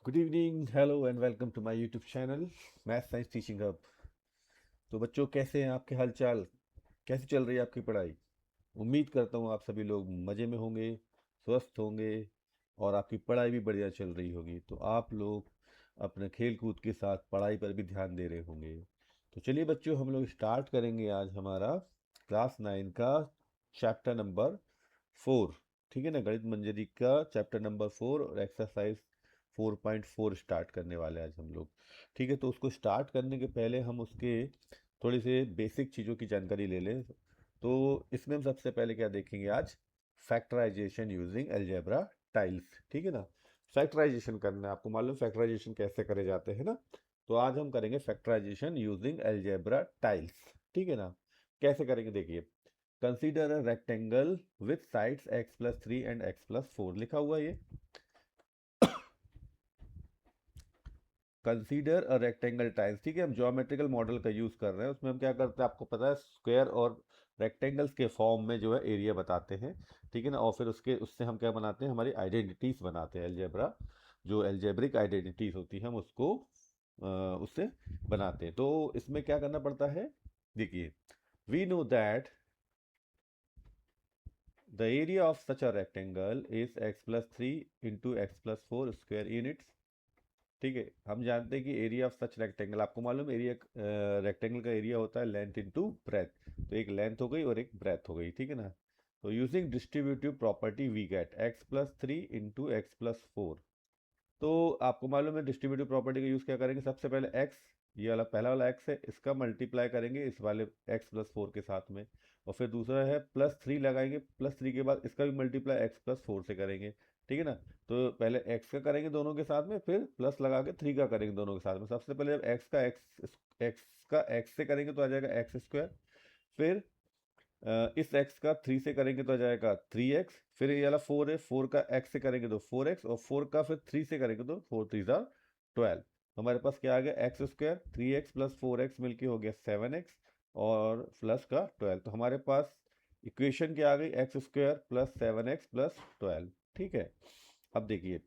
Good evening, hello and welcome to my YouTube channel math science teaching hub. तो बच्चों, कैसे हैं आपके हालचाल? कैसे चल रही है आपकी पढ़ाई? उम्मीद करता हूँ आप सभी लोग मज़े में होंगे, स्वस्थ होंगे और आपकी पढ़ाई भी बढ़िया चल रही होगी। तो आप लोग अपने खेल कूद के साथ पढ़ाई पर भी ध्यान दे रहे होंगे। तो चलिए बच्चों, हम लोग स्टार्ट करेंगे आज हमारा क्लास 9 का चैप्टर नंबर 4। ठीक है ना, गणित मंजरी का चैप्टर नंबर 4 और एक्सरसाइज 4.4 स्टार्ट करने वाले हैं आज हम लोग। ठीक है, तो उसको स्टार्ट करने के पहले हम उसके थोड़ी से बेसिक चीज़ों की जानकारी ले लें। तो इसमें हम सबसे पहले क्या देखेंगे आज? Factorization using algebra tiles. ठीक है ना, फैक्टराइजेशन करना है। आपको मालूम फैक्टराइजेशन कैसे करे जाते हैं ना? तो आज हम करेंगे फैक्टराइजेशन यूजिंग अलजेब्रा टाइल्स। ठीक है ना, कैसे करेंगे देखिए। Consider a rectangle with sides x+3 and x+4 लिखा हुआ है ये। Consider a rectangle tiles. ठीक है, हम ज्योमेट्रिकल मॉडल का यूज कर रहे हैं। उसमें हम क्या करते हैं आपको पता है, स्क्वायर और रेक्टेंगल्स के फॉर्म में जो है एरिया बताते हैं। ठीक है ना, और फिर उसके उससे हम क्या बनाते हैं, हमारी आइडेंटिटीज बनाते हैं। अलजेब्रा जो एल्जेब्रिक आइडेंटिटीज होती हैं हम उसको उससे बनाते हैं। तो इसमें क्या करना पड़ता है, देखिए। We know that the area of such a rectangle is x+3 into x+4 square units. ठीक है, हम जानते हैं कि एरिया ऑफ सच रेक्टेंगल, आपको मालूम एरिया रेक्टेंगल का एरिया होता है लेंथ इनटू ब्रेथ। तो एक लेंथ हो गई और एक ब्रेथ हो गई। ठीक है ना, तो using distributive property we get x+3 into x+4। तो आपको मालूम है डिस्ट्रीब्यूटिव प्रॉपर्टी का यूज़ क्या करेंगे, सबसे पहले x, ये वाला पहला वाला x है, इसका मल्टीप्लाई करेंगे इस वाले x+4 के साथ में। और फिर दूसरा है +3 लगाएंगे, +3 के बाद इसका भी मल्टीप्लाई x+4 से करेंगे। ठीक है ना, तो पहले x का करेंगे दोनों के साथ में, फिर प्लस लगा के 3 का करेंगे दोनों के साथ में। सबसे पहले जब x का x से करेंगे तो आ जाएगा x²। फिर इस x का 3 से करेंगे तो आ जाएगा 3x। फिर ये वाला 4 है, 4 का x से करेंगे तो 4x, और 4 का फिर 3 से करेंगे तो 4 3 12। हमारे पास क्या आ गया, x²। 3x प्लस 4x मिलके हो गया 7x, और प्लस का 12। तो हमारे पास इक्वेशन क्या आ गई, x² प्लस 7x प्लस 12। ठीक है, अब देखिए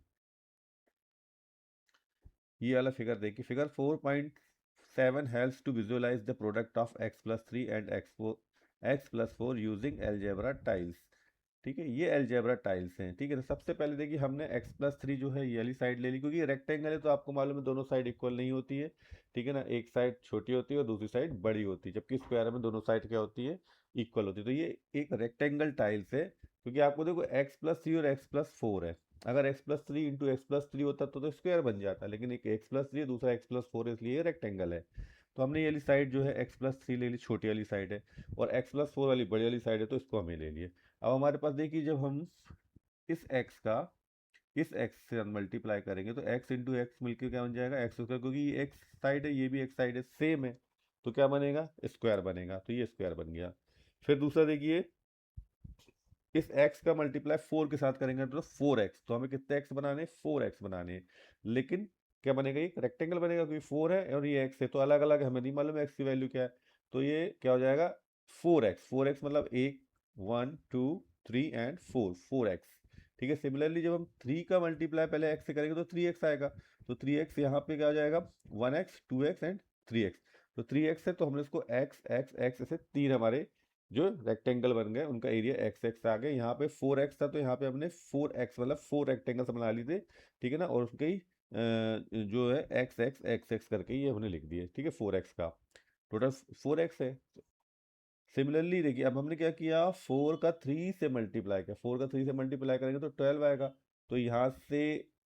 ये वाला फिगर देखिए, figure 4.7 helps to visualize the product of x+3 and x+4 using algebra tiles. ठीक है, ये अलजेब्रा टाइल्स हैं। ठीक है, तो सबसे पहले देखिए हमने x+3 जो है ये वाली साइड ले ली, क्योंकि रेक्टेंगल है तो आपको मालूम है दोनों साइड इक्वल नहीं होती है। ठीक है ना, एक साइड छोटी होती है और दूसरी साइड बड़ी होती है, जबकि स्क्वायर में दोनों साइड क्या होती है, इक्वल होती है। तो ये एक रेक्टेंगल टाइल्स है, क्योंकि आपको देखो x+3 और x+4 है। अगर x+3 इंटू x+3 होता तो स्क्वायर बन जाता, लेकिन एक x+3 दूसरा x+4 है, इसलिए रेक्टेंगल है। तो हमने ये वाली साइड जो है x+3 ले ली, छोटी वाली साइड है, और x+4 वाली बड़ी वाली साइड है, तो इसको हमें ले लिए। अब हमारे पास देखिए, जब हम इस x का इस x से मल्टीप्लाई करेंगे तो x इंटू एक्स मिलकर क्या बन जाएगा, x², क्योंकि ये x साइड है, ये भी x साइड है, सेम है। तो क्या बनेगा, स्क्वायर बनेगा। तो ये स्क्वायर बन गया। फिर दूसरा देखिए, इस x का मल्टीप्लाई 4 के साथ करेंगे तो 4x। तो हमें कितने x बनाने, 4x बनाने हैं। लेकिन क्या बनेगा, ये रेक्टेंगल बनेगा, क्योंकि 4 है और ये x है, तो अलग अलग हमें नहीं मालूम x की वैल्यू क्या है। तो ये क्या हो जाएगा, 4x मतलब 1 1 2 3 एंड 4 4x। ठीक है, सिमिलरली जब हम 3 का मल्टीप्लाई पहले x से करेंगे तो 3x आएगा। तो 3x यहाँ पे क्या हो जाएगा, 1x 2x एंड 3x। तो 3x है, तो हमने इसको x x x ऐसे तीन हमारे जो रेक्टेंगल बन गए, उनका एरिया एक्स एक्स आ गया। यहाँ पे 4x था, तो यहाँ पे हमने 4x मतलब 4 रेक्टेंगल्स बना लिए थे। ठीक है ना, और उसके ही जो है एक्स एक्स एक्स एक्स करके ये हमने लिख दिए। ठीक है, 4x का टोटल 4x है। सिमिलरली देखिए, अब हमने क्या किया, 4 का 3 से मल्टीप्लाई किया। 4 का 3 से मल्टीप्लाई करेंगे तो 12 आएगा। तो यहाँ से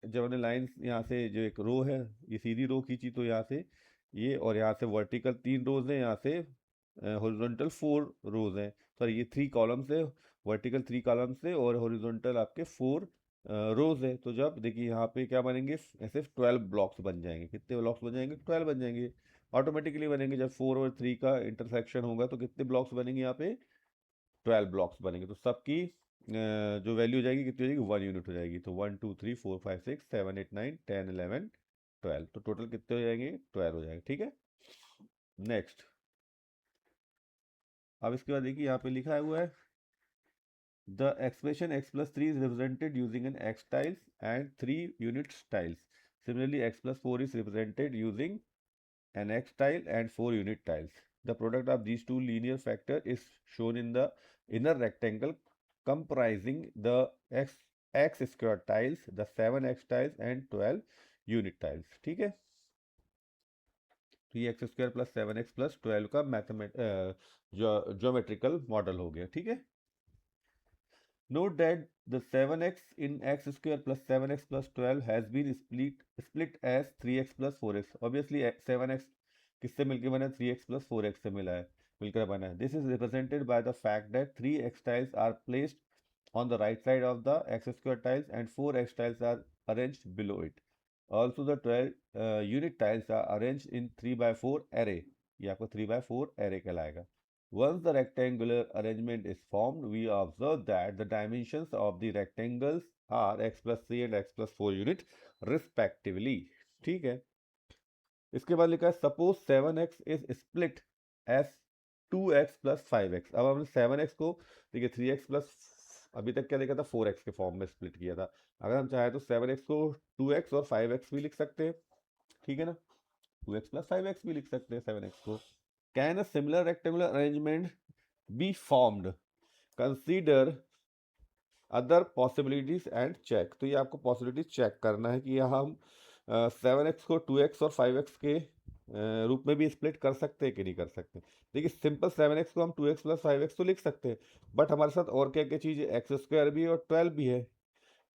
जब हमने लाइन यहाँ से जो एक रो है, ये सीधी रो खींची, तो यहाँ से ये, और यहाँ से वर्टिकल 3 रोज हैं, यहाँ से हॉरिजॉन्टल 4 रोज हैं। सॉरी, ये 3 कॉलम्स है, वर्टिकल 3 कॉलम्स है, और हॉरिजॉन्टल आपके 4 रोज है। तो जब देखिए यहाँ पे क्या बनेंगे, ऐसे 12 ब्लॉक्स बन जाएंगे। कितने ब्लॉक्स बन जाएंगे, 12 बन जाएंगे। ऑटोमेटिकली बनेंगे, जब 4 और 3 का इंटरसेक्शन होगा तो कितने ब्लॉक्स बनेंगे, यहाँ पे 12 ब्लॉक्स बनेंगे। तो सबकी जो वैल्यू हो जाएगी कितनी हो जाएगी, 1 यूनिट हो जाएगी। तो 1 2 3 4 5 6 7 8 9 10 11 12, तो टोटल कितने हो जाएंगे, 12 हो जाएंगे। ठीक है, नेक्स्ट। अब इसके बाद देखिए यहाँ पे लिखा हुआ है, the expression x+3 is represented using an x tiles and 3 unit tiles. Similarly, x plus 4 is represented using an x tile and 4 unit tiles. The product of these two linear factor is shown in the inner rectangle comprising the x square tiles, the 7x tiles and 12 unit tiles. ठीक है, तो ये x square plus 7x plus 12 का geometrical model हो गया. ठीक है, note that the 7x in x square plus 7x plus 12 has been split as 3x plus 4x. Obviously 7x किससे मिलकर बना है? 3x plus 4x से मिलकर बना है. This is represented by the fact that 3x tiles are placed on the right side of the x square tiles and 4x tiles are arranged below it. Also the 12 unit tiles are arranged in 3 by 4 array. ये आपको 3 by 4 array कहलाएगा. Once the rectangular arrangement is formed, we observe that the dimensions of the rectangles are x plus 3 and x plus 4 unit respectively. ठीक है, इसके बाद लिखा है suppose 7x is split as 2x plus 5x. अब हमने 7x को देखिए 3x प्लस अभी तक क्या देखा था 4x के फॉर्म में स्प्लिट किया था. अगर हम चाहें तो 7x को 2x और 5x भी लिख सकते हैं. ठीक है ना, 2x प्लस 5x भी लिख सकते हैं 7x को. Can a similar rectangular arrangement be formed? Consider other possibilities and check. तो ये आपको पॉसिबिलिटी चेक करना है कि यहाँ हम 7x को 2x और 5x के रूप में भी स्प्लिट कर सकते हैं कि नहीं कर सकते. देखिए सिंपल 7x को हम 2x प्लस 5x तो लिख सकते हैं, बट हमारे साथ और क्या क्या चीज़ है, एक्स स्क्वायर भी और 12 भी है.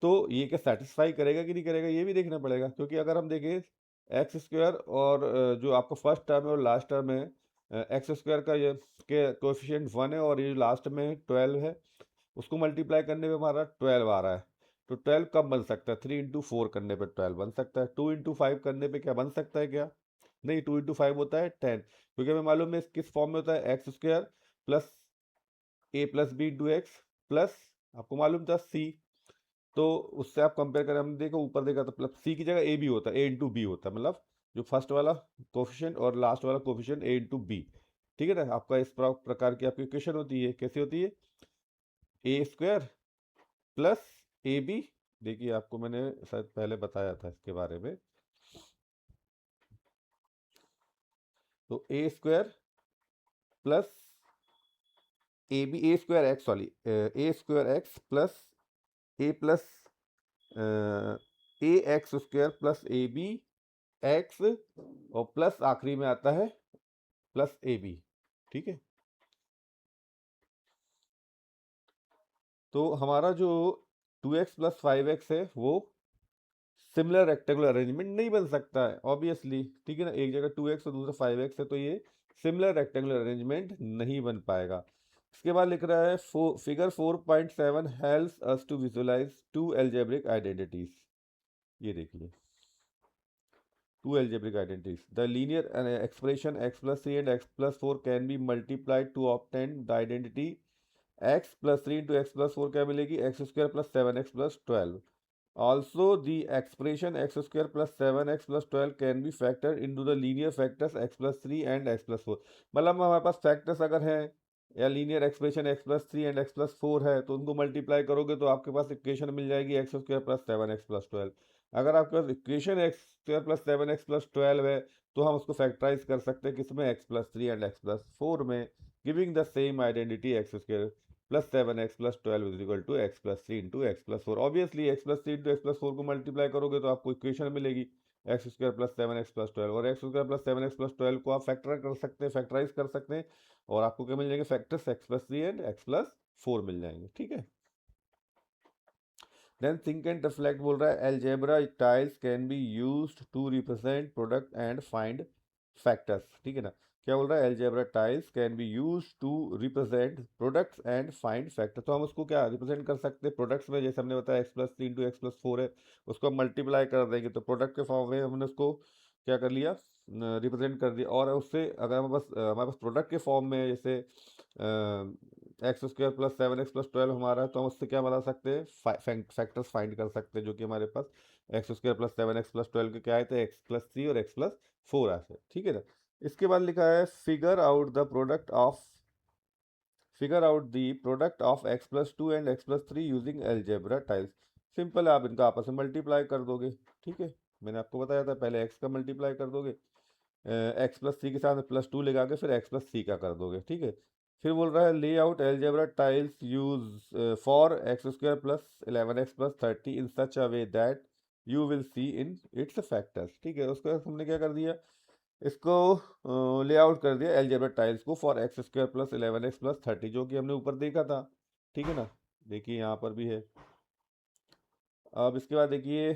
तो ये क्या सेटिस्फाई करेगा कि नहीं करेगा ये भी देखना पड़ेगा. क्योंकि अगर हम देखें एक्स स्क्वायर और जो आपका फर्स्ट टर्म है और लास्ट टर्म है, एक्स स्क्वायर का ये के कोएफिशिएंट 1 है और ये लास्ट में 12 है, उसको मल्टीप्लाई करने पे हमारा 12 आ रहा है. तो 12 कब बन सकता है? 3 इंटू 4 करने पे 12 बन सकता है. 2 इंटू 5 करने पे क्या बन सकता है क्या? नहीं, 2 इंटू 5 होता है 10. क्योंकि हमें मालूम है किस फॉर्म में होता है, एक्स स्क्वायर प्लस ए plus b into x plus आपको मालूम था सी. तो उससे आप कंपेयर करें, हमने देखा ऊपर देखा तो प्लस सी की जगह ए बी होता है, ए इंटू बी होता है, मतलब जो फर्स्ट वाला कोफिशिएंट और लास्ट वाला कोफिशिएंट ए इंटू बी. ठीक है ना, आपका इस प्रकार की आपकी इक्वेशन होती है. कैसी होती है? ए स्क्वायर प्लस ए बी. देखिए आपको मैंने शायद पहले बताया था इसके बारे में. तो a square plus a b, a square x sorry a square x plus A plus a x square plus a b x और प्लस आखिरी में आता है प्लस ए बी. ठीक है, तो हमारा जो 2x प्लस 5x है वो सिमिलर रेक्टेंगुलर अरेंजमेंट नहीं बन सकता है ऑब्वियसली. ठीक है ना, एक जगह 2x और दूसरा 5x है तो ये सिमिलर रेक्टेंगुलर अरेंजमेंट नहीं बन पाएगा. इसके बाद लिख रहा है figure 4.7 helps us to visualize to algebraic identities. ये देखिए two algebraic identities. The linear expression x plus 3 and x plus 4 can be multiplied to obtain the identity x plus 3 into x plus 4 क्या मिलेगी? x square plus 7x plus 12. Also, the expression x square plus 7x plus 12 can be factored into the linear factors x plus 3 and x plus 4. मतलब हमारे पास factors अगर हैं या linear expression x plus 3 and x plus 4 है तो उनको multiply करोगे तो आपके पास इक्वेशन मिल जाएगी x square plus 7x plus 12. अगर आपके पास equation x square plus 7x plus 12 है तो हम उसको फैक्टराइज कर सकते हैं किसमें? x plus 3 and x plus 4 में, giving the same identity x square plus 7x plus 12 is equal to x plus 3 into x plus 4. Obviously x plus 3 into x plus 4 को मल्टीप्लाई करोगे तो आपको इक्वेशन मिलेगी x square plus 7x plus 12. और x square plus 7x plus 12 को आप factorise कर सकते हैं और आपको क्या मिल जाएंगे? Factors x plus 3 and x plus 4 मिल जाएंगे. ठीक है, देन थिंक एंड रिफ्लेक्ट बोल रहा है algebra tiles can be used to represent product and find factors. ठीक है ना, क्या बोल रहा है? Algebra tiles can be used to represent products and find factor. तो हम उसको क्या रिप्रेजेंट कर सकते हैं प्रोडक्ट्स में, जैसे हमने बताया x plus 3 into x plus 4 है, उसको हम मल्टीप्लाई कर देंगे तो प्रोडक्ट के फॉर्म में हमने उसको क्या कर लिया? रिप्रेजेंट कर दिया. और उससे अगर हमारे पास प्रोडक्ट के फॉर्म में जैसे x square plus 7x plus 12 हमारा है तो हम उससे क्या बता सकते हैं? फैक्टर्स फाइंड कर सकते हैं जो कि हमारे पास x square plus 7x plus 12 के क्या आए थे? एक्स प्लस 3 और एक्स प्लस 4 आए थे. ठीक है ना, इसके बाद लिखा है figure out the product of x plus 2 and x plus 3 using algebra tiles. Simple है, आप इनका आपस में मल्टीप्लाई कर दोगे. ठीक है, मैंने आपको बताया था पहले एक्स का मल्टीप्लाई कर दोगे, एक्स प्लस थ्री के साथ प्लस टू लगा के फिर एक्स प्लस थ्री का कर दोगे, ठीक है। फिर बोल रहा है ले out algebra tiles use for x square plus 11x plus 30 in such a way that you will see in its factors, ठीक है। उसके बाद हमने क्या कर दिया, इसको ले आउट कर दिया एलजेब्रा टाइल्स को for x square plus 11x plus 30, जो कि हमने ऊपर देखा था, ठीक है ना। देखिए यहाँ पर भी है। अब इसके बाद देखिए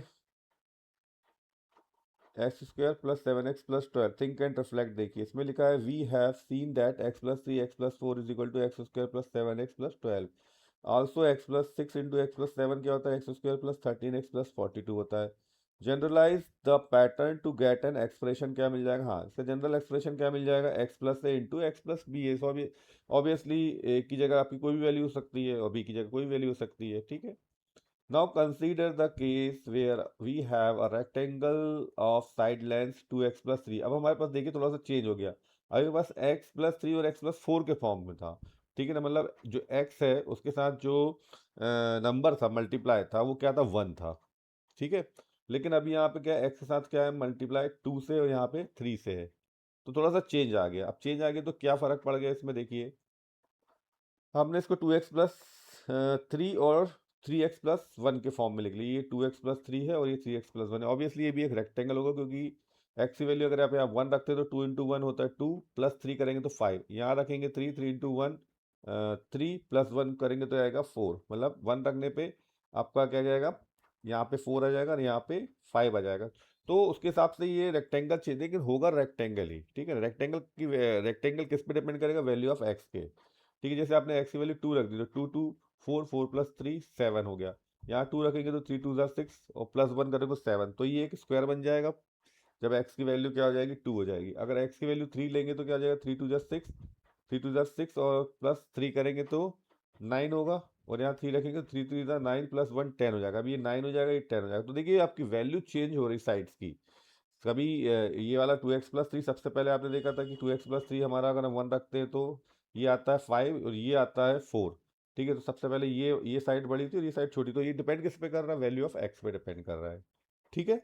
x square plus 7x plus 12 think and reflect, देखिए इसमें लिखा है we have seen that x plus three x plus four is equal to x square plus 7x plus 12। Also x plus six into x plus seven क्या होता है, x square plus 13x plus 42 होता है। Generalize the pattern to get an expression क्या मिल जाएगा, हाँ इसका जनरल एक्सप्रेशन क्या मिल जाएगा, x plus a into x plus B है। सो ऑब्वियसली ए की जगह आपकी कोई भी वैल्यू हो सकती है और बी की जगह कोई वैल्यू हो सकती है, ठीक है। Now consider the case where we have a rectangle of side length 2x plus 3। अब हमारे पास देखिए थोड़ा सा चेंज हो गया, अभी पास x प्लस थ्री और x प्लस फोर के फॉर्म में था, ठीक है ना। मतलब जो x है उसके साथ जो नंबर था मल्टीप्लाई था वो क्या था, वन था, ठीक है। लेकिन अभी यहाँ पे क्या है, x के साथ क्या है मल्टीप्लाई टू से और यहाँ पे थ्री से है, तो थोड़ा सा चेंज आ गया। अब चेंज आ गया तो क्या फर्क पड़ गया इसमें, देखिए हमने इसको टू एक्स प्लस थ्री और थ्री एक्स प्लस वन के फॉर्म में लिख लिया। ये टू एक्स प्लस थ्री है और ये थ्री एक्स प्लस वन है। ऑब्वियसली ये भी एक रेक्टेंगल होगा क्योंकि एक्स की वैल्यू अगर आप यहाँ वन रखते हैं तो टू इंटू वन होता है टू, प्लस थ्री करेंगे तो फाइव, यहाँ रखेंगे three, three into one three, plus one करेंगे तो आएगा फोर, मतलब वन रखने पे आपका क्या जाएगा, यहाँ पे फोर आ जाएगा और यहाँ पे फाइव आ जाएगा। तो उसके हिसाब से ये रेक्टेंगल चाहिए, लेकिन होगा रेक्टेंगल ही, ठीक है। रेक्टेंगल किस पे डिपेंड करेगा, वैल्यू ऑफ एक्स के, ठीक है। जैसे आपने एक्स की वैल्यू टू रख दी तो two two four, four plus three seven हो गया, यहाँ टू रखेंगे तो थ्री टू ज़ा सिक्स और प्लस वन करेंगे तो सेवन, तो ये एक स्क्वायर बन जाएगा जब एक्स की वैल्यू क्या हो जाएगी, टू हो जाएगी। अगर एक्स की वैल्यू थ्री लेंगे तो क्या हो जाएगा, थ्री टू ज़ा सिक्स, थ्री टू ज़ा सिक्स और प्लस थ्री करेंगे तो नाइन होगा, और यहाँ थ्री रखेंगे तो थ्री थ्री ज़ा नाइन प्लस वन टेन हो जाएगा। अभी ये नाइन हो जाएगा, ये टेन हो जाएगा। तो देखिए आपकी वैल्यू चेंज हो रही साइड्स की। कभी ये वाला टू एक्स प्लस थ्री सबसे पहले आपने देखा था कि टू एक्स प्लस थ्री हमारा अगर हम वन रखते हैं तो ये आता है फाइव और ये आता है फोर, ठीक है। तो सबसे पहले ये साइड बड़ी थी और ये साइड छोटी, तो ये डिपेंड किस पे कर रहा है, वैल्यू ऑफ एक्स पे डिपेंड कर रहा है, ठीक है।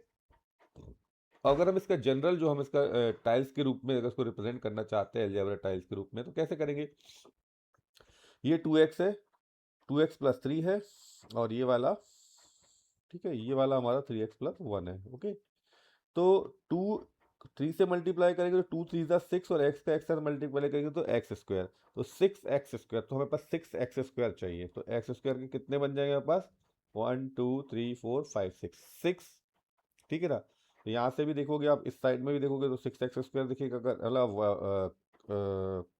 अगर हम इसका जनरल जो हम इसका टाइल्स के रूप में अगर इसको रिप्रेजेंट करना चाहते हैं अलजेब्रा टाइल्स के रूप में, तो कैसे करेंगे, ये टू एक्स है, टू एक्स प्लस थ्री है और ये वाला, ठीक है, ये वाला हमारा थ्री एक्स प्लस वन है, ओके। तो टू थ्री से मल्टीप्लाई करेंगे तो टू थ्री ज़ा सिक्स और एक्स का एक्स साथ मल्टीप्लाई करेंगे तो एक्स स्क्वायर, तो सिक्स एक्स स्क्वायर, तो हमें पास सिक्स एक्स स्क्वायर चाहिए। तो एक्स स्क्वायर के कितने बन जाएंगे हमारे पास, one two three four five six, six, ठीक है ना। तो यहाँ से भी देखोगे आप, इस साइड में भी देखोगे तो सिक्स एक्स स्क्वायर दिखेगा। अगर मतलब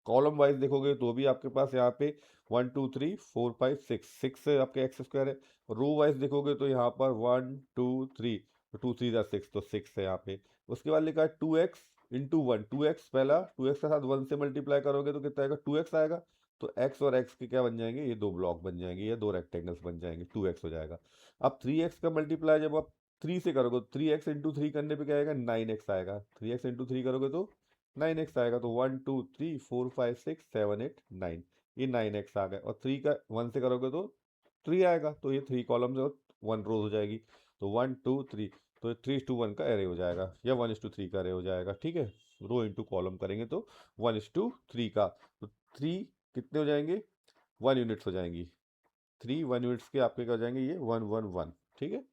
कॉलम वाइज देखोगे तो भी आपके पास यहाँ पे one two three four five six, six आपके एक्स स्क्वायर है। रो वाइज देखोगे तो यहाँ पर वन टू थ्री, तो टू थ्री ज़ा सिक्स, तो सिक्स है यहाँ पे। उसके बाद लिखा है two x into one, two x पहला, टू एक्स के साथ वन से मल्टीप्लाई करोगे तो कितना आएगा, टू एक्स आएगा। तो एक्स और एक्स के क्या बन जाएंगे, ये दो ब्लॉक बन जाएंगे, ये दो रेक्टेंगल्स बन जाएंगे, टू एक्स हो जाएगा। अब थ्री एक्स का मल्टीप्लाई जब आप थ्री से करोगे, थ्री एक्स इंटू थ्री करने पे क्या आएगा, नाइन एक्स आएगा। थ्री एक्स इंटू थ्री करोगे तो नाइन एक्स आएगा। तो one two three four five six seven eight nine, ये नाइन एक्स आ गया। और थ्री का वन से करोगे तो थ्री आएगा, तो ये थ्री कॉलम्स और वन रोज हो जाएगी। तो वन टू थ्री, तो थ्री टू वन का एरे हो जाएगा या वन इज टू थ्री का एरे हो जाएगा, ठीक है। रो इंटू कॉलम करेंगे तो वन इज टू थ्री का, तो थ्री कितने हो जाएंगे, वन यूनिट्स हो जाएंगी। थ्री वन यूनिट्स के आपके क्या हो जाएंगे, ये वन वन वन, ठीक है।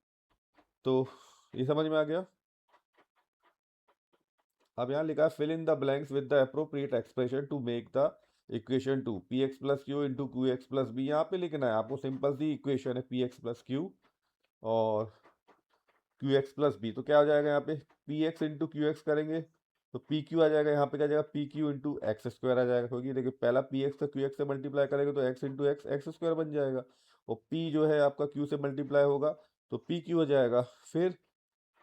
तो ये समझ में आ गया। अब यहाँ लिखा है fill in the blanks with the appropriate expression to make the equation to p x plus q into q x plus b. यहाँ पे लिखना है आपको, सिंपल सी इक्वेशन है पी एक्स प्लस क्यू और क्यू एक्स प्लस बी। तो क्या हो जाएगा यहाँ पे, p x into q x करेंगे तो पी क्यू आ जाएगा, यहाँ पे क्या आ जाएगा, p q into x square आ जाएगा, क्योंकि देखिए पहला पी एक्स का क्यू एक्स से मल्टीप्लाई करेंगे तो x into x x square बन जाएगा, और पी जो है आपका क्यू से मल्टीप्लाई होगा तो पी क्यू हो जाएगा। फिर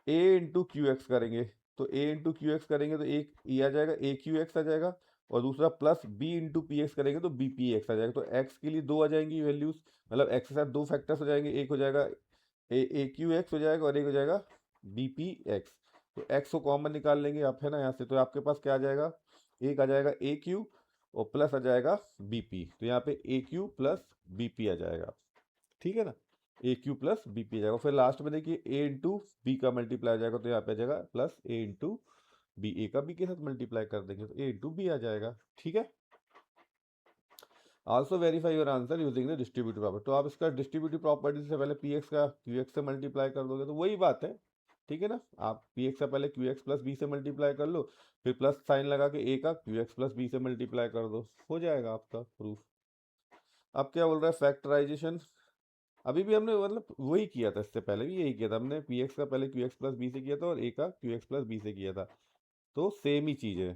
ए इंटू क्यू एक्स करेंगे तो ए इंटू क्यू एक्स करेंगे तो एक ई आ जाएगा, ए क्यू एक्स आ जाएगा, और दूसरा plus b into p x करेंगे तो बी पी एक्स आ जाएगा। तो एक्स के लिए दो आ जाएंगी वैल्यूज, मतलब एक्स के साथ दो फैक्टर्स हो जाएंगे, एक हो जाएगा ए क्यू एक्स हो जाएगा और एक हो जाएगा बी पी एक्स। तो एक्स को कॉमन निकाल लेंगे आप, है ना, यहाँ से। तो आपके पास क्या आ जाएगा, एक आ जाएगा ए क्यू और प्लस आ जाएगा बी पी, तो यहाँ पे ए क्यू प्लस बी पी आ जाएगा, ठीक है ना। ए क्यू प्लस बी पी आ जाएगा। फिर लास्ट में देखिए ए इंटू बी का मल्टीप्लाई आ जाएगा, तो यहाँ पे आ जाएगा प्लस ए इंटू बी, ए का बी के साथ मल्टीप्लाई कर देंगे तो ए इंटू बी आ जाएगा। ठीक है। Also verify your answer using the distributive property. तो आप इसका डिस्ट्रीब्यूटिव प्रॉपर्टी से पहले पी एक्स का क्यू एक्स से मल्टीप्लाई कर दोगे तो वही बात है। ठीक है ना, आप पी एक्स से पहले क्यू एक्स प्लस बी से मल्टीप्लाई कर लो, फिर प्लस साइन लगा के ए का क्यू एक्स प्लस बी से मल्टीप्लाई कर दो, हो जाएगा आपका प्रूफ। अब क्या बोल रहा है, फैक्टराइजेशन। अभी भी हमने मतलब वही किया था, इससे पहले भी यही किया था हमने, पी एक्स का पहले क्यू एक्स प्लस बी से किया था और ए का क्यू एक्स प्लस बी से किया था, तो सेम ही चीज़ है।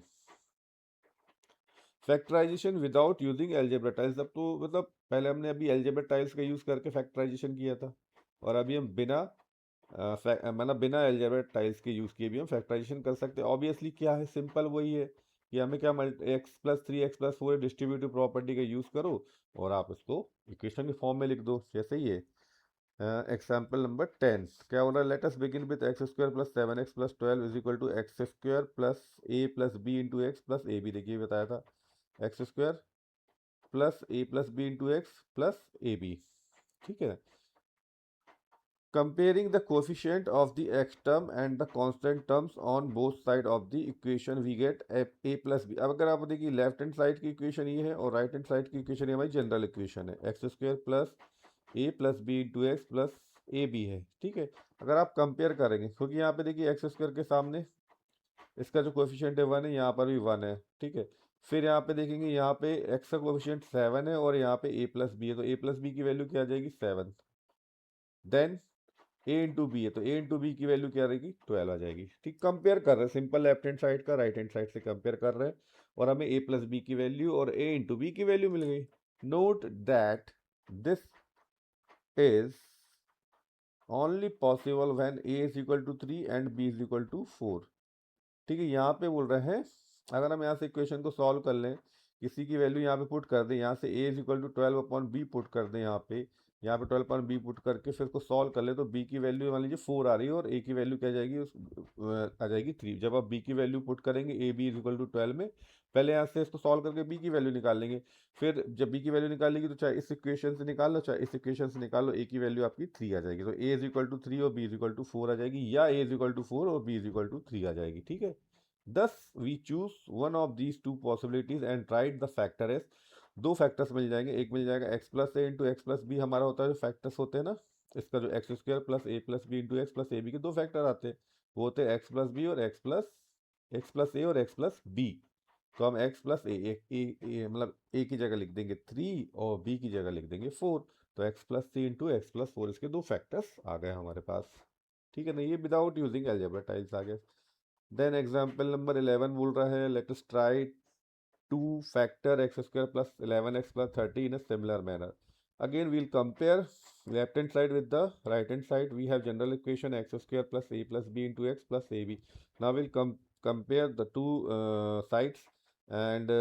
Factorization without using algebra tiles. अब तो मतलब पहले हमने अभी एलजेब्रा टाइल्स का यूज़ करके फैक्टराइजेशन किया था, और अभी हम बिना मतलब बिना एलजेब्रा टाइल्स के यूज़ किए भी हम फैक्टराइजेशन कर सकते हैं। ऑब्वियसली क्या है, सिंपल वही है कि हमें क्या, x plus three x plus four distributive property का यूज़ करो और आप इसको इक्वेशन के फॉर्म में लिख दो, जैसे ही है। एग्जाम्पल नंबर 10 क्या हो रहा है, let us begin with x square plus 7x plus 12 is equal to x square plus A plus b into x plus a b. देखिए बताया था x square plus A plus b into x plus a b. ठीक है। Comparing the coefficient of the x term and the constant terms on both side of the equation we get a plus b। अब अगर आप देखिए left hand side की equation ये है और राइट हैंड साइड की इक्वेशन ये हमारी जनरल इक्वेशन है, x square plus A plus b into x plus a b है। ठीक है। अगर आप कंपेयर करेंगे, क्योंकि यहाँ पे देखिए एक्स स्क्वायर के सामने इसका जो कोफिशिएंट है 1 है, यहाँ पर भी 1 है। ठीक है। फिर यहाँ पे देखेंगे, यहाँ पे एक्स का कोफिशिएंट 7 है और यहाँ पे ए प्लस बी है, तो ए प्लस बी की वैल्यू क्या आ जाएगी 7। देन ए इंटू बी है तो ए इंटू बी की वैल्यू क्या रहेगी 12 आ जाएगी। ठीक, कंपेयर कर रहे हैं सिंपल, लेफ्ट हैंड साइड का राइट हैंड साइड से कंपेयर कर रहे हैं और हमें ए प्लस बी की वैल्यू और ए इंटू बी की वैल्यू मिल गई। Note that this is only possible when a is equal to 3 and b is equal to 4। ठीक है। यहाँ पे बोल रहे हैं अगर हम यहाँ से इक्वेशन को सॉल्व कर लें, किसी की वैल्यू यहाँ पे पुट कर दें, यहाँ से a is equal to 12 upon b put कर दें, यहाँ पे 12 अपॉन बी पुट करके फिर इसको सॉल्व कर ले, तो बी की वैल्यू मान लीजिए 4 आ रही है और ए की वैल्यू क्या जाएगी, आ जाएगी 3। जब आप बी की वैल्यू पुट करेंगे a B is equal to 12 में, पहले यहाँ से इसको सॉल्व करके बी की वैल्यू निकाल लेंगे। फिर जब बी की वैल्यू निकालेंगे तो चाहे इस इक्वेशन से निकाल लो चाहे इस इक्वेशन से निकाल लो, ए की वैल्यू आपकी 3 आ जाएगी। तो ए इज इक्वल टू 3 और बी इज इक्वल टू 4 आ जाएगी, या ए इज इक्वल टू 4 और बी इज इक्वल टू 3 आ जाएगी। ठीक है। Thus we choose one of these two possibilities and write the factor as। दो फैक्टर्स मिल जाएंगे, एक मिल जाएगा x plus a into x plus B, हमारा होता है जो फैक्टर्स होते हैं ना, इसका जो x square plus A plus b into x plus a b के दो फैक्टर आते हैं, वो होते हैं एक्स प्लस बी और एक्स प्लस ए और एक्स प्लस बी। तो हम एक्स प्लस ए मतलब ए की जगह लिख देंगे 3 और बी की जगह लिख देंगे 4, तो x plus 3 into x plus 4 इसके दो फैक्टर्स आ गए हमारे पास। ठीक है ना, ये विदाउट यूजिंग अलजेब्रा टाइल्स आ गए। देन एग्जाम्पल नंबर 11 बोल रहा है, let us try to factor x square plus 11x plus 30 in a similar manner. Again we'll compare left hand side with the right hand side. We have general equation x square plus A plus b into x plus a b. Now will compare the two sides and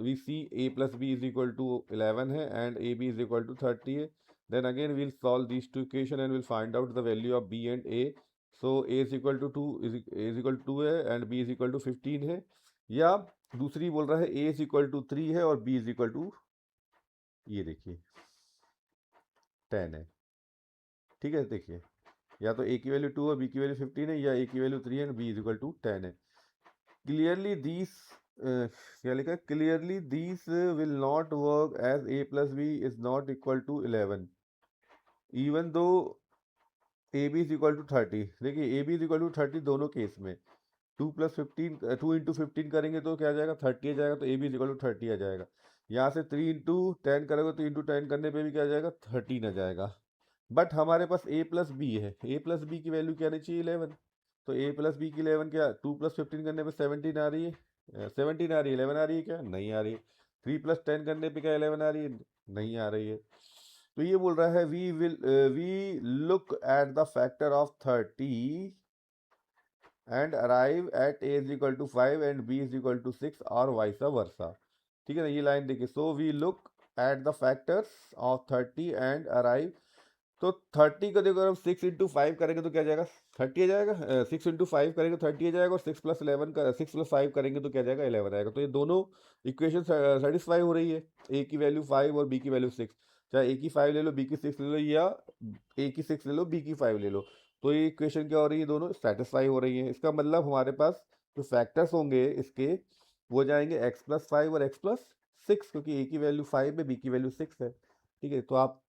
we see a plus b is equal to 11 है and a B is equal to 30 है। Then again we'll solve this two equation and will find out the value of b and a. So a is equal to 2 is equal to 2 है and b is equal to 15 है, या दूसरी बोल रहा है ए is equal to 3 है और B is equal to ये देखिए 10 है। ठीक है। देखिए या तो ए की वैल्यू 2 है बी की वैल्यू 15 है, या ए की वैल्यू 3 है बी इज इक्वल टू 10 है। क्लियरली दीज क्या लिखा है, clearly these will not work as a plus b is not equal to 11 even though a B is equal to 30। देखिए ए बी इज इक्वल टू 30 दोनों केस में 2 plus 15 2 into 15 करेंगे तो क्या आ जाएगा 30 आ जाएगा, तो a B is equal to 30 आ जाएगा। यहाँ से 3 इंटू 10 करोगे तो इंटू 10 करने पे भी क्या आ जाएगा 13 आ जाएगा। बट हमारे पास ए प्लस बी है, ए प्लस बी की वैल्यू क्या आनी चाहिए 11, तो ए प्लस बी की 11 क्या 2 प्लस 15 करने पे 17 आ रही है, 17 आ रही है, 11 आ रही है क्या नहीं आ रही है। 3 प्लस 10 करने पे क्या 11 आ रही है नहीं आ रही है। तो ये बोल रहा है we look at the factor of 30 and arrive at a is equal to 5 and b is equal to 6 और वाइस वर्सा। ठीक है ना, ये लाइन देखिए, so we look at the factors of 30 and arrive. तो 30 को देखो अगर हम 6 इंटू 5 करेंगे तो क्या जाएगा 30 आ जाएगा, 6 इंटू 5 करेंगे तो 30 आ जाएगा, और 6 प्लस 11 का 6 प्लस 5 करेंगे तो क्या जाएगा 11 आएगा। तो ये दोनों इक्वेशन सेटिस्फाई हो रही है, ए की वैल्यू 5 और बी की वैल्यू 6। चाहे ए की 5 ले लो, बी की 6 ले लो, या ए की 6 ले लो, बी की 5 ले लो, तो ये इक्वेशन क्या हो रही है, दोनों सेटिस्फाई हो रही है। इसका मतलब हमारे पास जो फैक्टर्स होंगे इसके वो जाएंगे x+5 और x+6, क्योंकि ए की वैल्यू 5 है, बी की वैल्यू 6 है। ठीक है, तो आप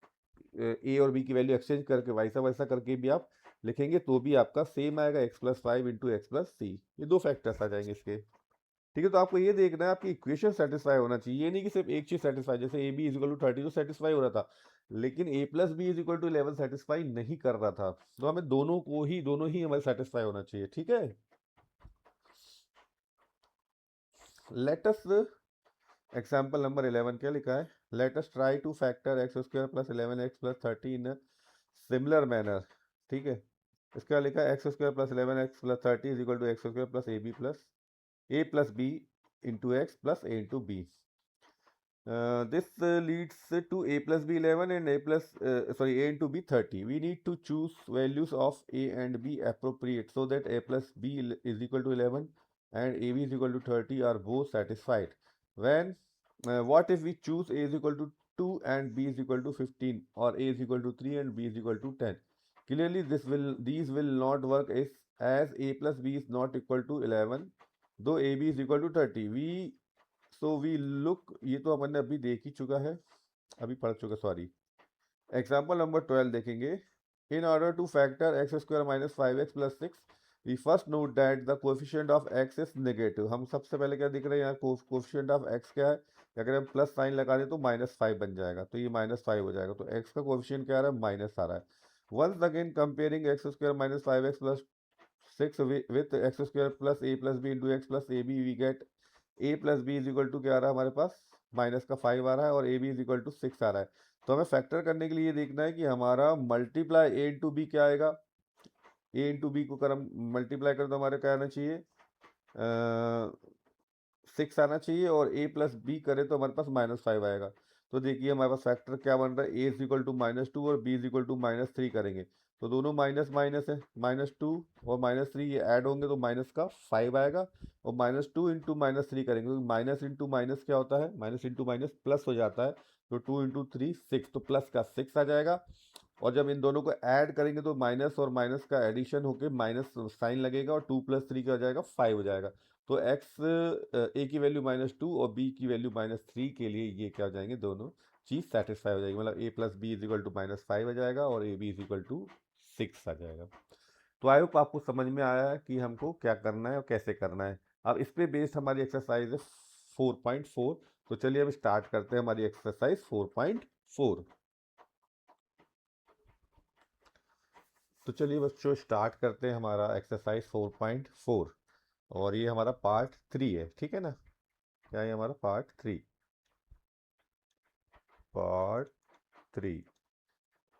ए और बी की वैल्यू एक्सचेंज करके वैसा वैसा करके भी आप लिखेंगे तो भी आपका सेम आएगा, x+5 इंटू x+c, ये दो फैक्टर्स आ जाएंगे इसके। ठीक है, तो आपको ये देखना है आपकी इक्वेशन सेटिस्फाई होना चाहिए, ये नहीं कि सिर्फ एक चीज सेटिस्फाई, जैसे a B is equal to 30 तो सेटिस्फाई हो रहा था, लेकिन a plus b is equal to 11 satisfy नहीं कर रहा था। तो हमें दोनों ही हमारे सेटिस्फाई होना चाहिए। ठीक है, लेटस एग्जाम्पल नंबर 11 क्या लिखा है, let us try to factor x square plus 11x+30 in similar manner. ठीक है, इसका लिखा है x square plus 11x+30 is equal to x square plus A plus b into x plus a into b. This leads to a plus b 11 and a into b 30. We need to choose values of a and b appropriate so that a plus b is equal to 11 and ab is equal to 30 are both satisfied. When what if we choose a is equal to 2 and b is equal to 15, or a is equal to 3 and b is equal to 10? Clearly these will not work as a plus b is not equal to 11 though ab is equal to 30. We look, ये तो अपन ने अभी देख ही चुका है, अभी पढ़ चुका, सॉरी। एग्जाम्पल नंबर 12 देखेंगे। In order to factor x square minus 5x+6 we first note that the coefficient of x is negative. हम सबसे पहले क्या दिख रहे हैं यहाँ, कोएफिशिएंट ऑफ एक्स क्या है, अगर हम प्लस साइन लगा दें तो -5 बन जाएगा, तो ये -5 हो जाएगा, तो एक्स का कोएफिशिएंट क्या आ रहा है, माइनस आ रहा है। Once again comparing x square minus 5x+6 with x square plus A plus b into x plus a b, we get a plus b is equal to क्या आ रहा है हमारे पास, माइनस का 5 आ रहा है, और a B is equal to 6 आ रहा है। तो हमें फैक्टर करने के लिए ये देखना है कि हमारा मल्टीप्लाई ए इंटू बी क्या आएगा। ए इंटू बी को अगर हम मल्टीप्लाई करें तो हमारे क्या आना चाहिए, 6 आना चाहिए, और ए प्लस बी करें तो हमारे पास -5 आएगा। तो देखिए हमारे पास फैक्टर क्या बन रहा है, ए इज इक्वल टू -2 और बी इज इक्वल टू -3 करेंगे तो दोनों माइनस माइनस है, -2 और -3 ये ऐड होंगे तो माइनस का 5 आएगा, और -2 इंटू -3 करेंगे, क्योंकि माइनस इंटू माइनस क्या होता है, माइनस इंटू माइनस प्लस हो जाता है, तो 2 इंटू 3 6, तो प्लस का 6 आ जाएगा। और जब इन दोनों को ऐड करेंगे तो माइनस और माइनस का एडिशन होके माइनस साइन लगेगा, और 2 + 3 क्या हो जाएगा, 5 हो जाएगा। तो एक्स ए की वैल्यू -2 और बी की वैल्यू -3 के लिए ये क्या हो जाएंगे, दोनों चीज़ सेटिस्फाई हो जाएगी, मतलब a plus b is equal to -5 आ जाएगा और a B is equal to 6 आ जाएगा। तो आई होप आपको समझ में आया है कि हमको क्या करना है और कैसे करना है। अब इस पे बेस्ड हमारी एक्सरसाइज है 4.4। तो चलिए अब स्टार्ट करते हैं हमारी एक्सरसाइज 4.4। तो चलिए बच्चों स्टार्ट करते हैं हमारा एक्सरसाइज 4.4, और ये हमारा पार्ट 3 है, ठीक है ना, क्या है हमारा पार्ट 3।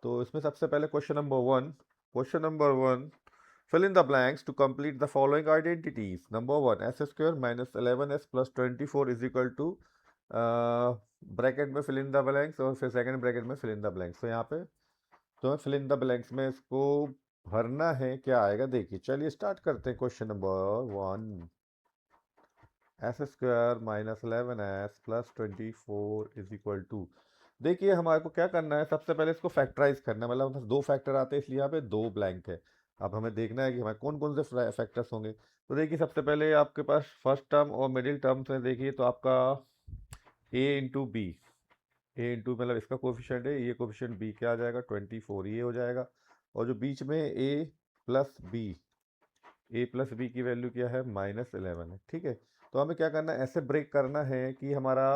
तो इसमें सबसे पहले question number 1 fill in the blanks to complete the following identities. Number 1, s square minus 11s plus 24 is equal to bracket में fill in the blanks, और फिर सेकंड ब्रैकेट में fill in the blanks। तो यहाँ पे तो हमें fill in the blanks में इसको भरना है, क्या आएगा देखिए। चलिए स्टार्ट करते हैं question number 1। S square minus 11s plus 24 is equal to, देखिए हमारे को क्या करना है, सबसे पहले इसको फैक्टराइज करना है, मतलब हमारे पास 2 फैक्टर आते हैं इसलिए यहाँ पे 2 ब्लैंक है। अब हमें देखना है कि हमारे कौन कौन से फैक्टर्स होंगे। तो देखिए सबसे पहले आपके पास फर्स्ट टर्म और मिडिल टर्म्स में देखिए, तो आपका ए इंटू बी, ए इंटू मतलब इसका कोफिशिएंट है, ये कोफिशिएंट बी क्या आ जाएगा 24, ये हो जाएगा। और जो बीच में ए प्लस बी की वैल्यू क्या है, -11 है, ठीक है। तो हमें क्या करना है, ऐसे ब्रेक करना है कि हमारा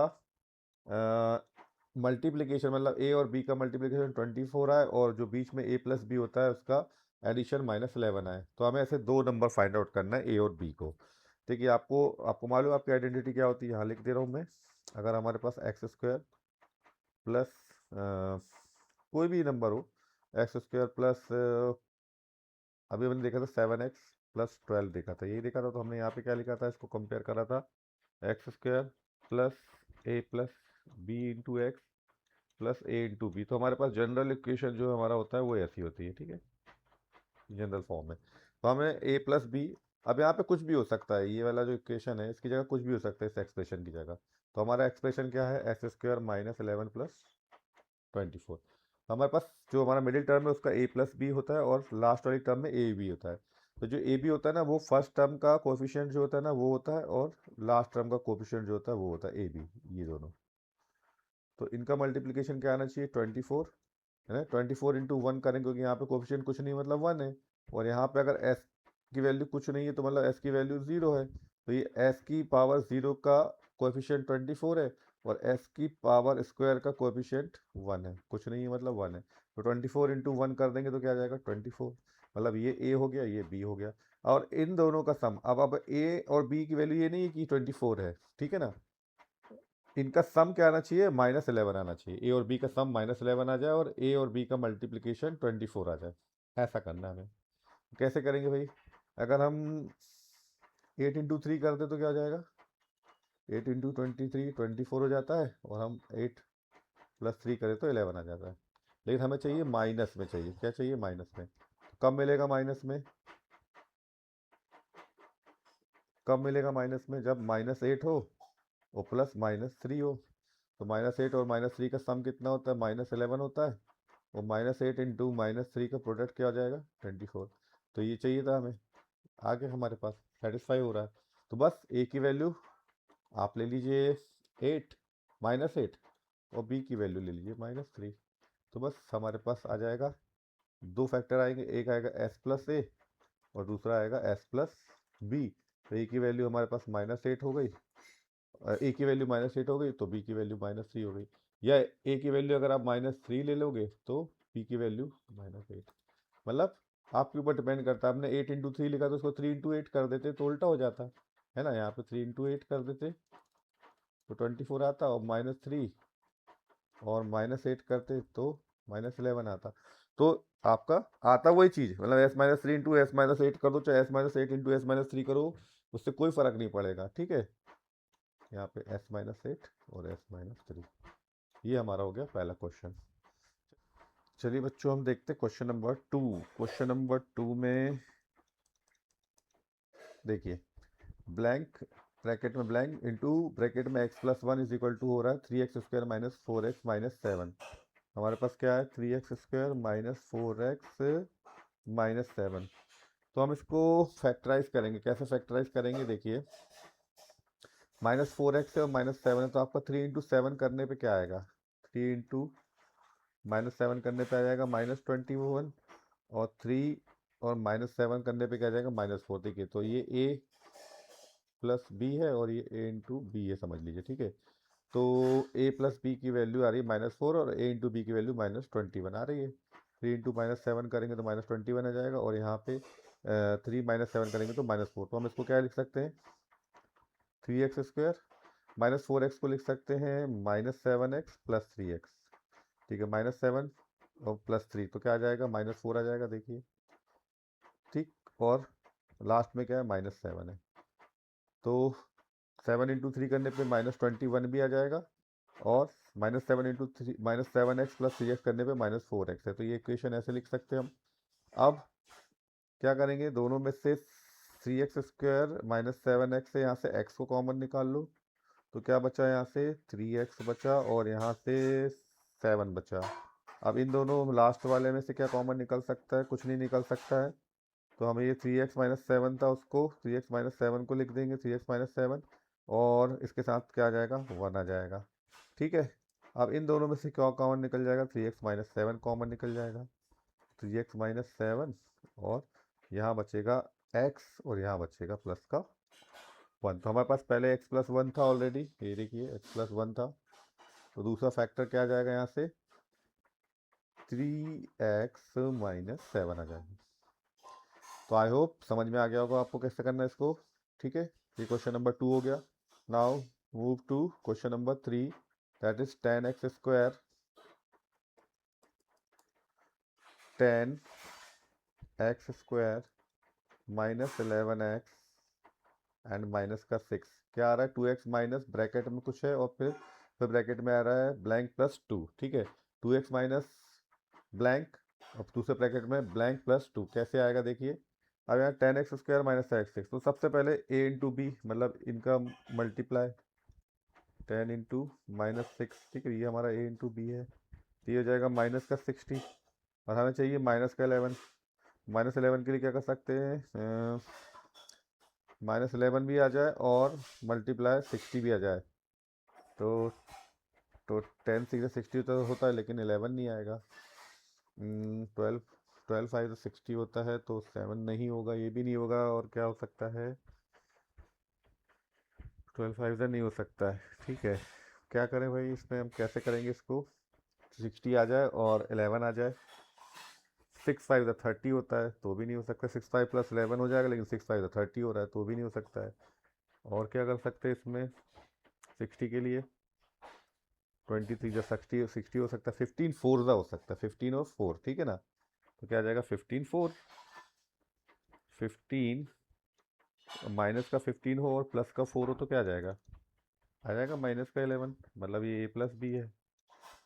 मल्टीप्लिकेशन मतलब ए और बी का मल्टीप्लिकेशन 24 आए, और जो बीच में ए प्लस बी होता है उसका एडिशन -11 आए। तो हमें ऐसे 2 नंबर फाइंड आउट करना है, ए और बी को। ठीक है, आपको मालूम है आपकी आइडेंटिटी क्या होती है, यहाँ लिख दे रहा हूँ मैं। अगर हमारे पास एक्स स्क्वायर प्लस कोई भी नंबर हो, एक्स स्क्वायर प्लस अभी हमने देखा था 7x प्लस 12 देखा था, यही देखा था, तो हमने यहाँ पे क्या लिखा था, इसको कंपेयर करा था, x square plus A plus b into x plus a into b. तो हमारे पास जनरल इक्वेशन जो हमारा होता है वो ऐसी होती है, ठीक है, जनरल फॉर्म में। तो हमें ए प्लस बी, अब यहाँ पे कुछ भी हो सकता है, ये वाला जो इक्वेशन है इसकी जगह कुछ भी हो सकता है इस एक्सप्रेशन की जगह। तो हमारा एक्सप्रेशन क्या है, एक्स स्क्वायर माइनस 11 प्लस 24। हमारे पास जो हमारा मिडिल टर्म है उसका a प्लस बी होता है और लास्ट वाली टर्म में ए बी होता है। तो जो ए बी होता है ना वो फर्स्ट टर्म का कोफिशिएंट जो होता है ना वो होता है, और लास्ट टर्म का कोफिशिएंट जो होता है वो होता है ए बी, ये दोनों। तो इनका मल्टीप्लिकेशन क्या आना चाहिए 24, है ना। 24 इंटू 1 करेंगे क्योंकि यहाँ पे कोफिशिएंट कुछ नहीं मतलब 1 है, और यहाँ पे अगर s की वैल्यू कुछ नहीं है तो मतलब s की वैल्यू 0 है, तो ये s की पावर 0 का कोफिशिएंट 24 है, और s की पावर स्क्वायर का कोफिशिएंट 1 है, कुछ नहीं है मतलब 1 है। तो 24 इंटू 1 कर देंगे तो क्या आ जाएगा 24, मतलब ये a हो गया ये b हो गया। और इन दोनों का सम, अब a और b की वैल्यू ये नहीं है कि 24 है, ठीक है ना। इनका सम क्या आना चाहिए -11 आना चाहिए, ए और बी का सम -11 आ जाए और ए और बी का मल्टीप्लिकेशन 24 आ जाए, ऐसा करना है हमें। कैसे करेंगे भाई, अगर हम 8 इंटू 3 कर दे तो क्या हो जाएगा, 8 इंटू 23 24 हो जाता है, और हम 8 प्लस 3 करें तो 11 आ जाता है। लेकिन हमें चाहिए माइनस में, चाहिए क्या चाहिए माइनस में। कब मिलेगा माइनस में, कब मिलेगा माइनस में, जब -8 हो और प्लस -3 हो। तो -8 और -3 का सम कितना होता है -11 होता है, और -8 इंटू -3 का प्रोडक्ट क्या हो जाएगा 24। तो ये चाहिए था हमें, आगे हमारे पास सेटिस्फाई हो रहा है। तो बस ए की वैल्यू आप ले लीजिए 8 -8, और बी की वैल्यू ले लीजिए -3। तो बस हमारे पास आ जाएगा, दो फैक्टर आएंगे, एक आएगा s प्लस ए और दूसरा आएगा s प्लस बी। तो ए की वैल्यू हमारे पास -8 हो गई, ए की वैल्यू -8 हो गई तो बी की वैल्यू -3 हो गई, या ए की वैल्यू अगर आप -3 ले लोगे तो बी की वैल्यू -8। मतलब आपके ऊपर डिपेंड करता है, आपने 8 इंटू 3 लिखा तो उसको 3 इंटू 8 कर देते तो उल्टा हो जाता है ना, यहाँ पे 3 इंटू 8 कर देते तो 24 आता, और -3 और -8 करते तो -11 आता। तो आपका आता वही चीज़, मतलब s-3 इंटू s-8 कर दो, चाहे s-8 इंटू s-3 करो, उससे कोई फर्क नहीं पड़ेगा, ठीक है। यहाँ पे s-8 और s-3, ये हमारा हो गया पहला क्वेश्चन। चलिए बच्चों हम देखते हैं क्वेश्चन नंबर 2। क्वेश्चन नंबर 2 में देखिए, ब्लैंक ब्रैकेट में ब्लैंक इंटू ब्रैकेट में x plus 1 is equal to हो रहा है 3x square minus 4x minus 7। हमारे पास क्या है 3x square minus 4x minus 7। तो हम इसको फैक्टराइज करेंगे, कैसे फैक्टराइज करेंगे देखिए, -4x है और -7 है, तो आपका 3 इंटू 7 करने पे क्या आएगा, 3 इंटू -7 करने पे आ जाएगा -21, और 3 और -7 करने पे क्या आ जाएगा -4। देखिए तो ये a प्लस बी है और ये a इंटू बी है, समझ लीजिए, ठीक है। तो a प्लस बी की वैल्यू आ रही है -4 और a इंटू बी की वैल्यू -21 आ रही है। 3 इंटू -7 करेंगे तो -21 आ जाएगा, और यहाँ पे 3 -7 करेंगे तो -4। तो हम इसको क्या लिख सकते हैं 3x स्क्वायर, -4x को लिख सकते हैं -7x प्लस 3x, ठीक है। -7 और +3 तो क्या आ जाएगा -4 आ जाएगा, देखिए, ठीक। और लास्ट में क्या है -7 है, तो 7 इंटू 3 करने पे -21 भी आ जाएगा, और -7 इंटू 3 -7x प्लस 3x करने पे -4x है। तो ये इक्वेशन ऐसे लिख सकते हैं हम। अब क्या करेंगे, दोनों में से 3x स्क्वायर -7x से यहाँ से x को कॉमन निकाल लो, तो क्या बचा यहाँ से 3x बचा, और यहाँ से 7 बचा। अब इन दोनों लास्ट वाले में से क्या कॉमन निकल सकता है, कुछ नहीं निकल सकता है। तो हमें ये 3x माइनस 7 था, उसको 3x माइनस 7 को लिख देंगे 3x माइनस 7, और इसके साथ क्या आ जाएगा 1 आ जाएगा, ठीक है। अब इन दोनों में से क्या कॉमन निकल जाएगा 3x माइनस 7 कॉमन निकल जाएगा, 3x माइनस 7, और यहाँ बचेगा x और यहाँ बचेगा प्लस का 1। तो हमारे पास पहले x प्लस 1 था ऑलरेडी, ये देखिए x प्लस 1 था, तो दूसरा फैक्टर क्या आ जाएगा यहाँ से 3x माइनस 7 आ जाएगा। तो आई होप समझ में आ गया होगा आपको कैसे करना है इसको, ठीक है। ये क्वेश्चन नंबर 2 हो गया। Now move to question number 3, that is 10x square 10x square minus 11x and minus का 6। क्या आ रहा है 2x माइनस ब्रैकेट में कुछ है, और फिर ब्रैकेट में आ रहा है ब्लैंक प्लस 2, ठीक है। 2x माइनस ब्लैंक, और दूसरे ब्रैकेट में ब्लैंक प्लस 2, कैसे आएगा देखिए। अब यहाँ 10x स्क्वायर माइनस x6, तो सबसे पहले a इंटू बी, मतलब इनका मल्टीप्लाई 10 इंटू -6, ठीक है, ये हमारा a इंटू बी है, तो ये हो जाएगा माइनस का 60 और हमें चाहिए माइनस का 11। माइनस 11 के लिए क्या कर सकते हैं, माइनस 11 भी आ जाए और मल्टीप्लाई 60 भी आ जाए, तो 10 6 60 तो होता है लेकिन 11 नहीं आएगा। 12 12 5 60 होता है, तो 7 नहीं होगा, ये भी नहीं होगा, और क्या हो सकता है, 12 5 नहीं हो सकता है। ठीक है, क्या करें भाई, इसमें हम कैसे करेंगे इसको, 60 आ जाए और 11 आ जाए। 6 5 30 होता है, तो भी नहीं हो सकता। 6 5 प्लस 11 हो जाएगा, लेकिन 6 5 30 हो रहा है, तो भी नहीं हो सकता है। और क्या कर सकते हैं इसमें 60 के लिए, 23 या 60 हो सकता है, 15 4 हो सकता है, 15 और 4, ठीक है ना। तो क्या आ जाएगा 15 4, 15 माइनस का 15 हो और प्लस का 4 हो तो क्या आ जाएगा माइनस का 11, मतलब ये a प्लस बी है।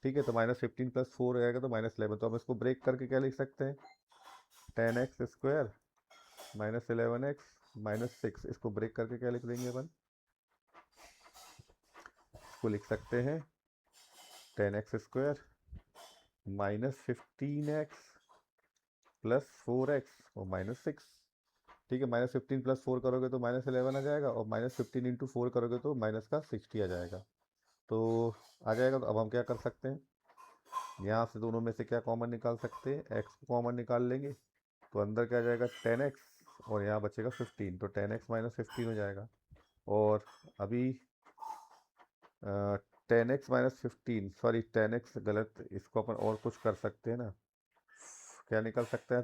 ठीक है, तो माइनस 15 प्लस 4 आएगा तो माइनस 11। तो हम इसको ब्रेक करके क्या लिख सकते हैं, 10x square minus 11x minus 6, इसको ब्रेक करके क्या लिख देंगे अपन, इसको लिख सकते हैं 10x square minus 15x plus 4x और माइनस 6। ठीक है, माइनस 15 प्लस 4 करोगे तो माइनस 11 आ जाएगा, और माइनस 15 इंटू 4 करोगे तो माइनस का 60 आ जाएगा। तो आ जाएगा, तो अब हम क्या कर सकते हैं, यहाँ से दोनों में से क्या कॉमन निकाल सकते हैं, x को कॉमन निकाल लेंगे, तो अंदर क्या आ जाएगा 10x और यहाँ बचेगा 15, तो 10x माइनस 15 हो जाएगा। और अभी 10x माइनस 15, सॉरी 10x गलत, इसको अपन और कुछ कर सकते हैं ना, क्या निकल सकता है,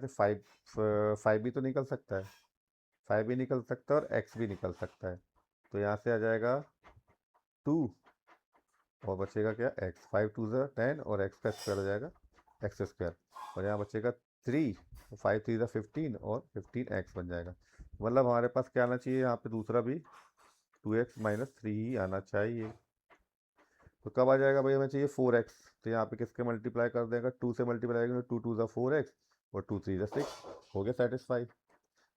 5 भी तो निकल सकता है, 5 भी निकल सकता है और x भी निकल सकता है। तो यहाँ से आ जाएगा 2 और बचेगा क्या x, 5 2 10 और x का स्क्वायर हो जाएगा x स्क्वायर, और यहाँ बचेगा 3, 5 3 15 और 15x बन जाएगा। मतलब हमारे पास क्या आना चाहिए, यहाँ पे दूसरा भी 2x माइनस 3 ही आना चाहिए। तो कब आ जाएगा भाई, हमें चाहिए 4x, तो यहाँ पे किसके मल्टीप्लाई कर देगा, 2 से मल्टीप्लाई करेंगे, 2 2 4x और 2 3 6, हो गया सेटिस्फाई।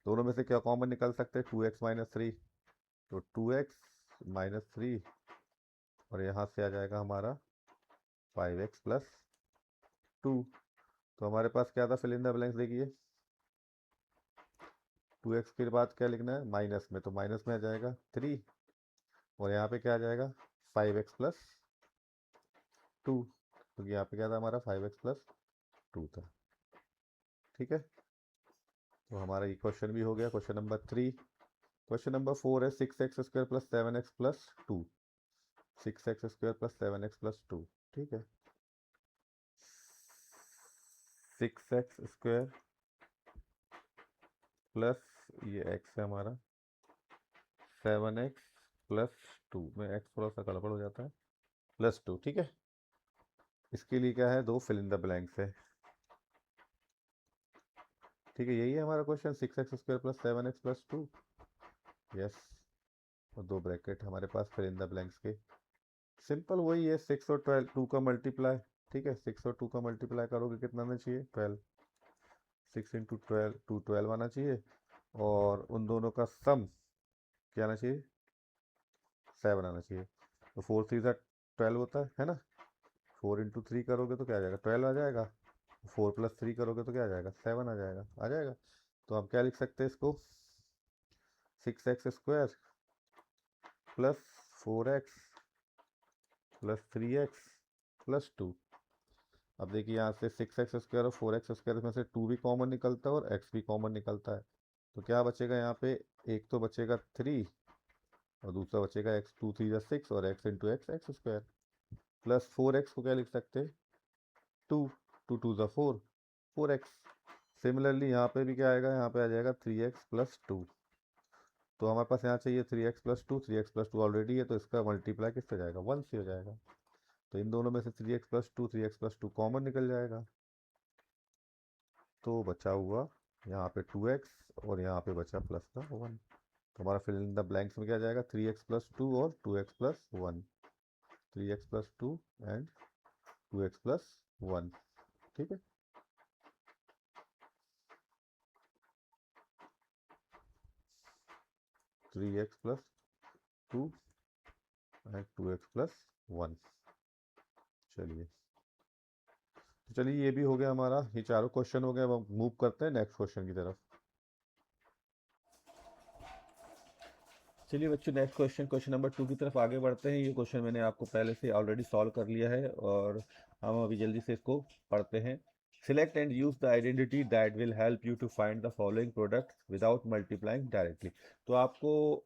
दोनों में से क्या कॉमन निकल सकते हैं, 2x माइनस 3, तो 2x माइनस 3 और यहाँ से आ जाएगा हमारा 5x प्लस 2। तो हमारे पास क्या था, फिल इन द ब्लैंक्स देखिए, 2x के बाद क्या लिखना है माइनस में, तो माइनस में आ जाएगा 3 और यहाँ पे क्या आ जाएगा 5x प्लस 2, क्योंकि यहाँ पे क्या था हमारा 5x प्लस 2 था। ठीक है, तो हमारा ये क्वेश्चन भी हो गया, क्वेश्चन नंबर 3। क्वेश्चन नंबर 4 है 6x square plus 7x plus 2, 6x square plus 7x plus 2। ठीक है, 6x स्क्वायर प्लस ये x है हमारा 7x प्लस 2 में x थोड़ा सा गड़बड़ हो जाता है, प्लस 2। ठीक है, इसके लिए क्या है, दो फिल इन द ब्लैंक्स है। ठीक है, यही है हमारा question, 6x square plus 7x plus 2, yes, और दो ब्रैकेट हमारे पास फिल इन द ब्लैंक्स के। सिंपल वही है, 6 और 12 2 का मल्टीप्लाई। ठीक है, 6 और 2 का मल्टीप्लाई करोगे कितना आना चाहिए, 12, 6 इंटू 12 2 12 आना चाहिए, और उन दोनों का सम क्या आना चाहिए, 7 आना चाहिए। तो 4 3 12 होता है ना, 4 इंटू 3 करोगे तो क्या आ जाएगा 12 आ जाएगा, 4 प्लस 3 करोगे तो क्या आ जाएगा 7 आ जाएगा। तो हम क्या लिख सकते हैं इसको, 6x square plus 4x plus 3x plus 2। अब देखिए यहाँ से 6x स्क्वायर और 4x स्क्वायर में से 2 भी कॉमन निकलता है और x भी कॉमन निकलता है, तो क्या बचेगा यहाँ पे, एक तो बचेगा 3 और दूसरा बचेगा x, 2 3 6 और x into x x square, plus 4x को क्या लिख सकते हैं 2, 2 2 4, 4x। सिमिलरली यहाँ पे भी क्या आएगा, यहाँ पे आ जाएगा 3x प्लस 2, तो हमारे पास यहाँ चाहिए 3x plus 2, 3x plus 2 already है, तो इसका मल्टीप्लाई किससे जाएगा 1 से हो जाएगा। तो इन दोनों में से 3x plus 2 3x plus 2 common निकल जाएगा, तो बचा हुआ यहाँ पे 2x और यहाँ पे बचा प्लस का 1। तो हमारा फिल इन द ब्लैंक्स में क्या जाएगा 3x प्लस 2 और 2x plus 1, 3x plus 2 and 2x plus 1। ठीक है, 3x plus 2 and 2x plus 1। चलिए, चलिए ये भी हो गया हमारा, ये चारों क्वेश्चन हो गए। अब हम मूव करते हैं नेक्स्ट क्वेश्चन की तरफ। चलिए बच्चों नेक्स्ट क्वेश्चन नंबर 2 की तरफ आगे बढ़ते हैं। ये क्वेश्चन मैंने आपको पहले से ऑलरेडी सॉल्व कर लिया है और हम अभी जल्दी से इसको पढ़ते हैं। Select and use the identity that will help you to find the following product without multiplying directly. तो आपको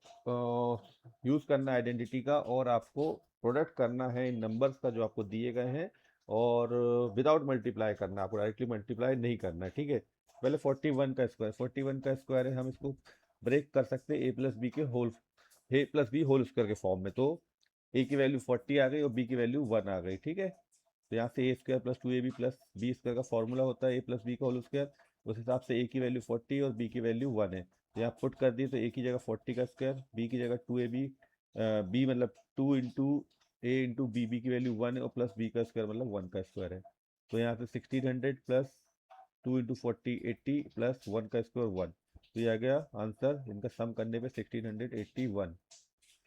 यूज़ करना है आइडेंटिटी का और आपको प्रोडक्ट करना है इन नंबर्स का जो आपको दिए गए हैं, और विदाउट मल्टीप्लाई करना है, आपको डायरेक्टली मल्टीप्लाई नहीं करना है। ठीक है, पहले 41 का स्क्वायर, 41 का स्क्वायर है, हम इसको ब्रेक कर सकते हैं ए प्लस बी के होल, ए प्लस बी होल स्क्वायर के फॉर्म में। तो ए की वैल्यू 40 आ गई और बी की वैल्यू 1 आ गई। ठीक है, तो यहाँ से a square plus 2ab plus B square का फॉर्मूला होता है ए प्लस बी का होल स्क्वायर। उस हिसाब से ए की वैल्यू 40 और बी की वैल्यू 1 है, तो यहाँ पुट कर दी, तो ए की जगह 40 का स्क्वायर, बी की जगह 2ab, बी मतलब 2 इंटू ए इंटू बी, बी की वैल्यू 1 है, और प्लस बी का स्क्वायर मतलब 1 का स्क्वायर है। तो यहाँ से 1600 प्लस 2 इंटू 40 80 प्लस 1 का स्क्वायर 1, तो ये आ गया आंसर। इनका सम करने पे 1681।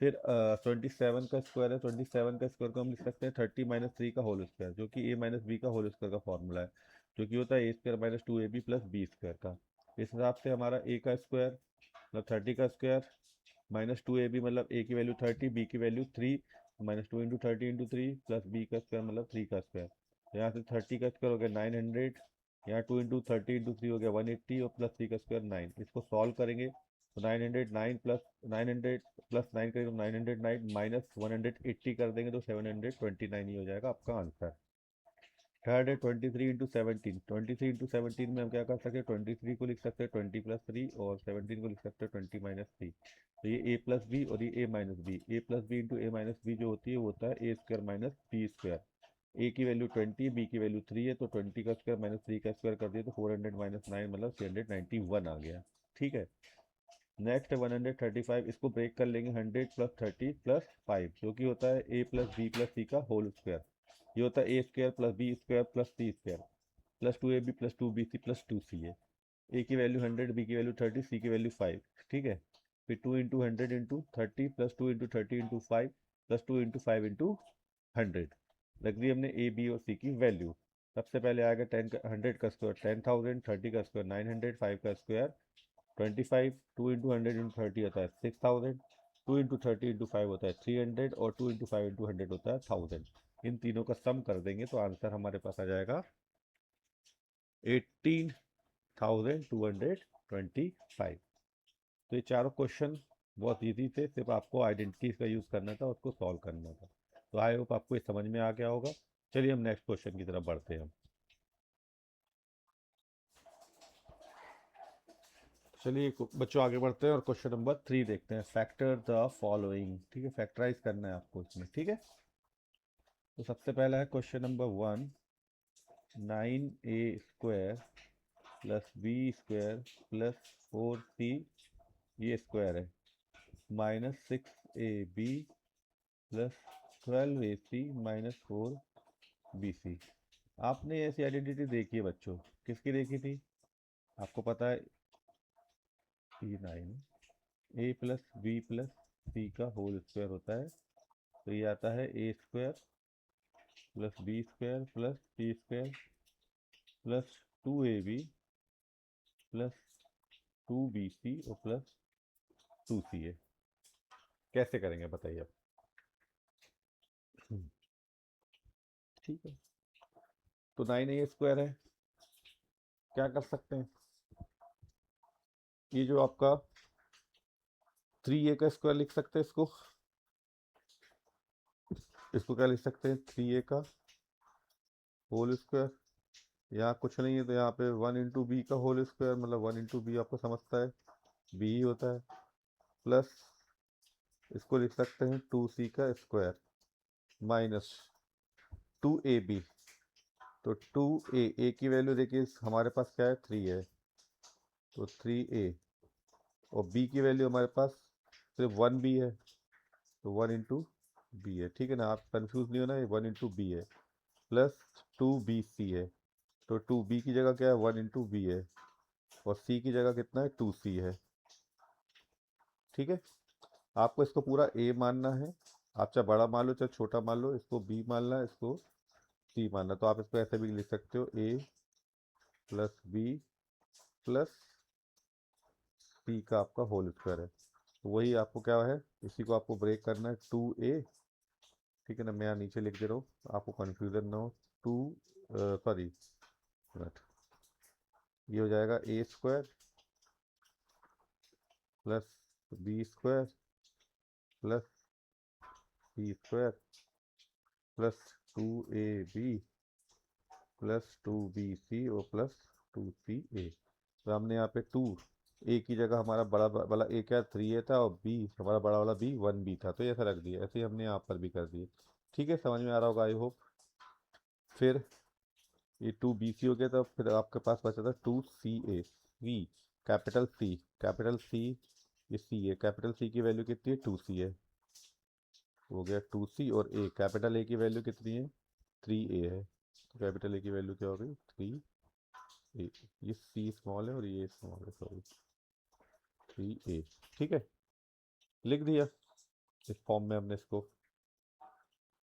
फिर 27 का स्क्वायर है, 27 का स्क्वायर को हम लिख सकते हैं 30 माइनस 3 का होल स्क्वायर, जो कि ए माइनस बी का होल स्क्वायर का फॉर्मूला है, जो कि होता है ए square minus 2ab plus B square का। इस हिसाब से हमारा ए का स्क्वायर मतलब 30 का स्क्वायर माइनस 2ab मतलब ए की वैल्यू 30, बी की वैल्यू 3, minus 2 into 30 into 3 plus b का स्क्वायर मतलब 3 का स्क्वायर। यहाँ से 30 का स्क्वायर हो गया 900, यहाँ 2 इंटू 30 इंटू 3 हो गया 180, और प्लस 3 का स्क्वायर 9। इसको सॉल्व करेंगे तो 909 प्लस 900 प्लस 9 करेंगे तो 909 माइनस 180 कर देंगे तो 729 ही हो जाएगा आपका आंसर। थर्ड है 23 इंटू 17, 23 इंटू 17 में हम क्या कर सकते हैं, 23 को लिख सकते हैं 20 प्लस 3, और 17 को लिख सकते हैं 20 माइनस 3। तो ये ए प्लस बी और ये ए माइनस बी, ए प्लस बी इंटू ए माइनस बी जो होती है वो होता है ए स्क्वायर माइनस बी स्क्वायर। ए की वैल्यू 20, बी की वैल्यू 3 है, तो 20 का स्क्वायर माइनस 3 का स्क्वायर कर दिया तो 400 माइनस 9 मतलब 391 आ गया। ठीक है, नेक्स्ट है 135, इसको ब्रेक कर लेंगे 100 प्लस 30 प्लस 5, जो कि होता है ए प्लस बी प्लस सी का होल स्क्वायर। ये होता है ए square plus B square plus सी square plus 2ab plus 2bc plus 2c है। ए की वैल्यू 100, बी की वैल्यू 30, सी की वैल्यू 5। ठीक है, फिर 2 into 100 into 30 plus 2 into 30 into 5 plus 2 into 5 into 100, रख दी हमने ए बी और सी की वैल्यू। सबसे पहले आएगा 10 का 100 का स्क्वायर 10,000, 30 का स्क्वायर 900, 5 का स्क्वायर 25, 2 इंटू 100 इंटू 30 होता है 6000, 2 इंटू 30 इंटू 5 होता है 300, और 2 इंटू 5 इंटू 100 होता है 1000। इन तीनों का सम कर देंगे तो आंसर हमारे पास आ जाएगा 18,225। तो ये चारों क्वेश्चन बहुत इजी थे, सिर्फ आपको आइडेंटिटीज का यूज़ करना था, उसको सॉल्व करना था। तो आई होप आपको ये समझ में आ गया होगा। चलिए हम नेक्स्ट क्वेश्चन की तरफ बढ़ते हैं। चलिए बच्चों आगे बढ़ते हैं और क्वेश्चन नंबर 3 देखते हैं। Factor the following. ठीक है, फैक्टराइज करना है आपको इसमें। ठीक है, तो सबसे पहला है question number 1, 9a square plus B square plus 4c ये स्क्वायर है minus 6ab plus 12ac minus 4bc। आपने ऐसी आइडेंटिटी देखी है बच्चों, किसकी देखी थी? आपको पता है E9 a plus B plus सी का होल स्क्वायर होता है, तो ये आता है ए square plus B square plus सी square plus 2ab plus 2bc और प्लस 2ca। कैसे करेंगे बताइए आप? ठीक है, तो 9a स्क्वायर है, क्या कर सकते हैं, ये जो आपका 3a का स्क्वायर लिख सकते हैं, इसको क्या लिख सकते हैं, 3a का होल स्क्वायर। यहाँ कुछ नहीं है तो यहाँ पे 1 इंटू बी का होल स्क्वायर, मतलब 1 इंटू बी आपको समझता है बी ही होता है, प्लस इसको लिख सकते हैं 2c का स्क्वायर माइनस 2ab। तो 2a की वैल्यू देखिए हमारे पास क्या है 3 है, तो 3a, और b की वैल्यू हमारे पास सिर्फ 1b है, तो 1 इंटू बी है। ठीक है ना, आप कंफ्यूज नहीं होना, ये 1 इंटू बी है, प्लस 2bc है, तो 2b की जगह क्या है 1 इंटू बी है, और c की जगह कितना है 2c है। ठीक है, आपको इसको पूरा a मानना है, आप चाहे बड़ा मान लो चाहे छोटा मान लो, इसको b मानना है, इसको सी मानना, तो आप इसको ऐसे भी लिख सकते हो ए प्लस बी प्लस सी का आपका होल स्क्वायर है। तो वही आपको क्या है, इसी को आपको ब्रेक करना है 2a, ठीक है ना, मैं यहाँ नीचे लिख दे रहा हूँ आपको कन्फ्यूजन ना हो। टू सॉरी, ये हो जाएगा a square plus B square plus C square plus 2ab plus 2bc और प्लस 2ca। तो हमने यहाँ पे टू ए की जगह हमारा बड़ा वाला ए क्या 3a था, और बी हमारा बड़ा वाला बी 1b था, तो ये ऐसा रख दिया। ऐसे ही हमने यहाँ पर भी कर दिए। ठीक है, समझ में आ रहा होगा आई होप। फिर ये 2bc हो गया, तो फिर आपके पास बचा था 2ca, वी कैपिटल सी, ये सी है, कैपिटल सी की वैल्यू कितनी है 2c है, हो गया 2c, और ए कैपिटल ए की वैल्यू कितनी है 3a है, तो कैपिटल ए की वैल्यू क्या हो गई 3a। ये सी स्मॉल है और ये स्मॉल है, सॉरी 3a। ठीक है, लिख दिया इस फॉर्म में हमने इसको।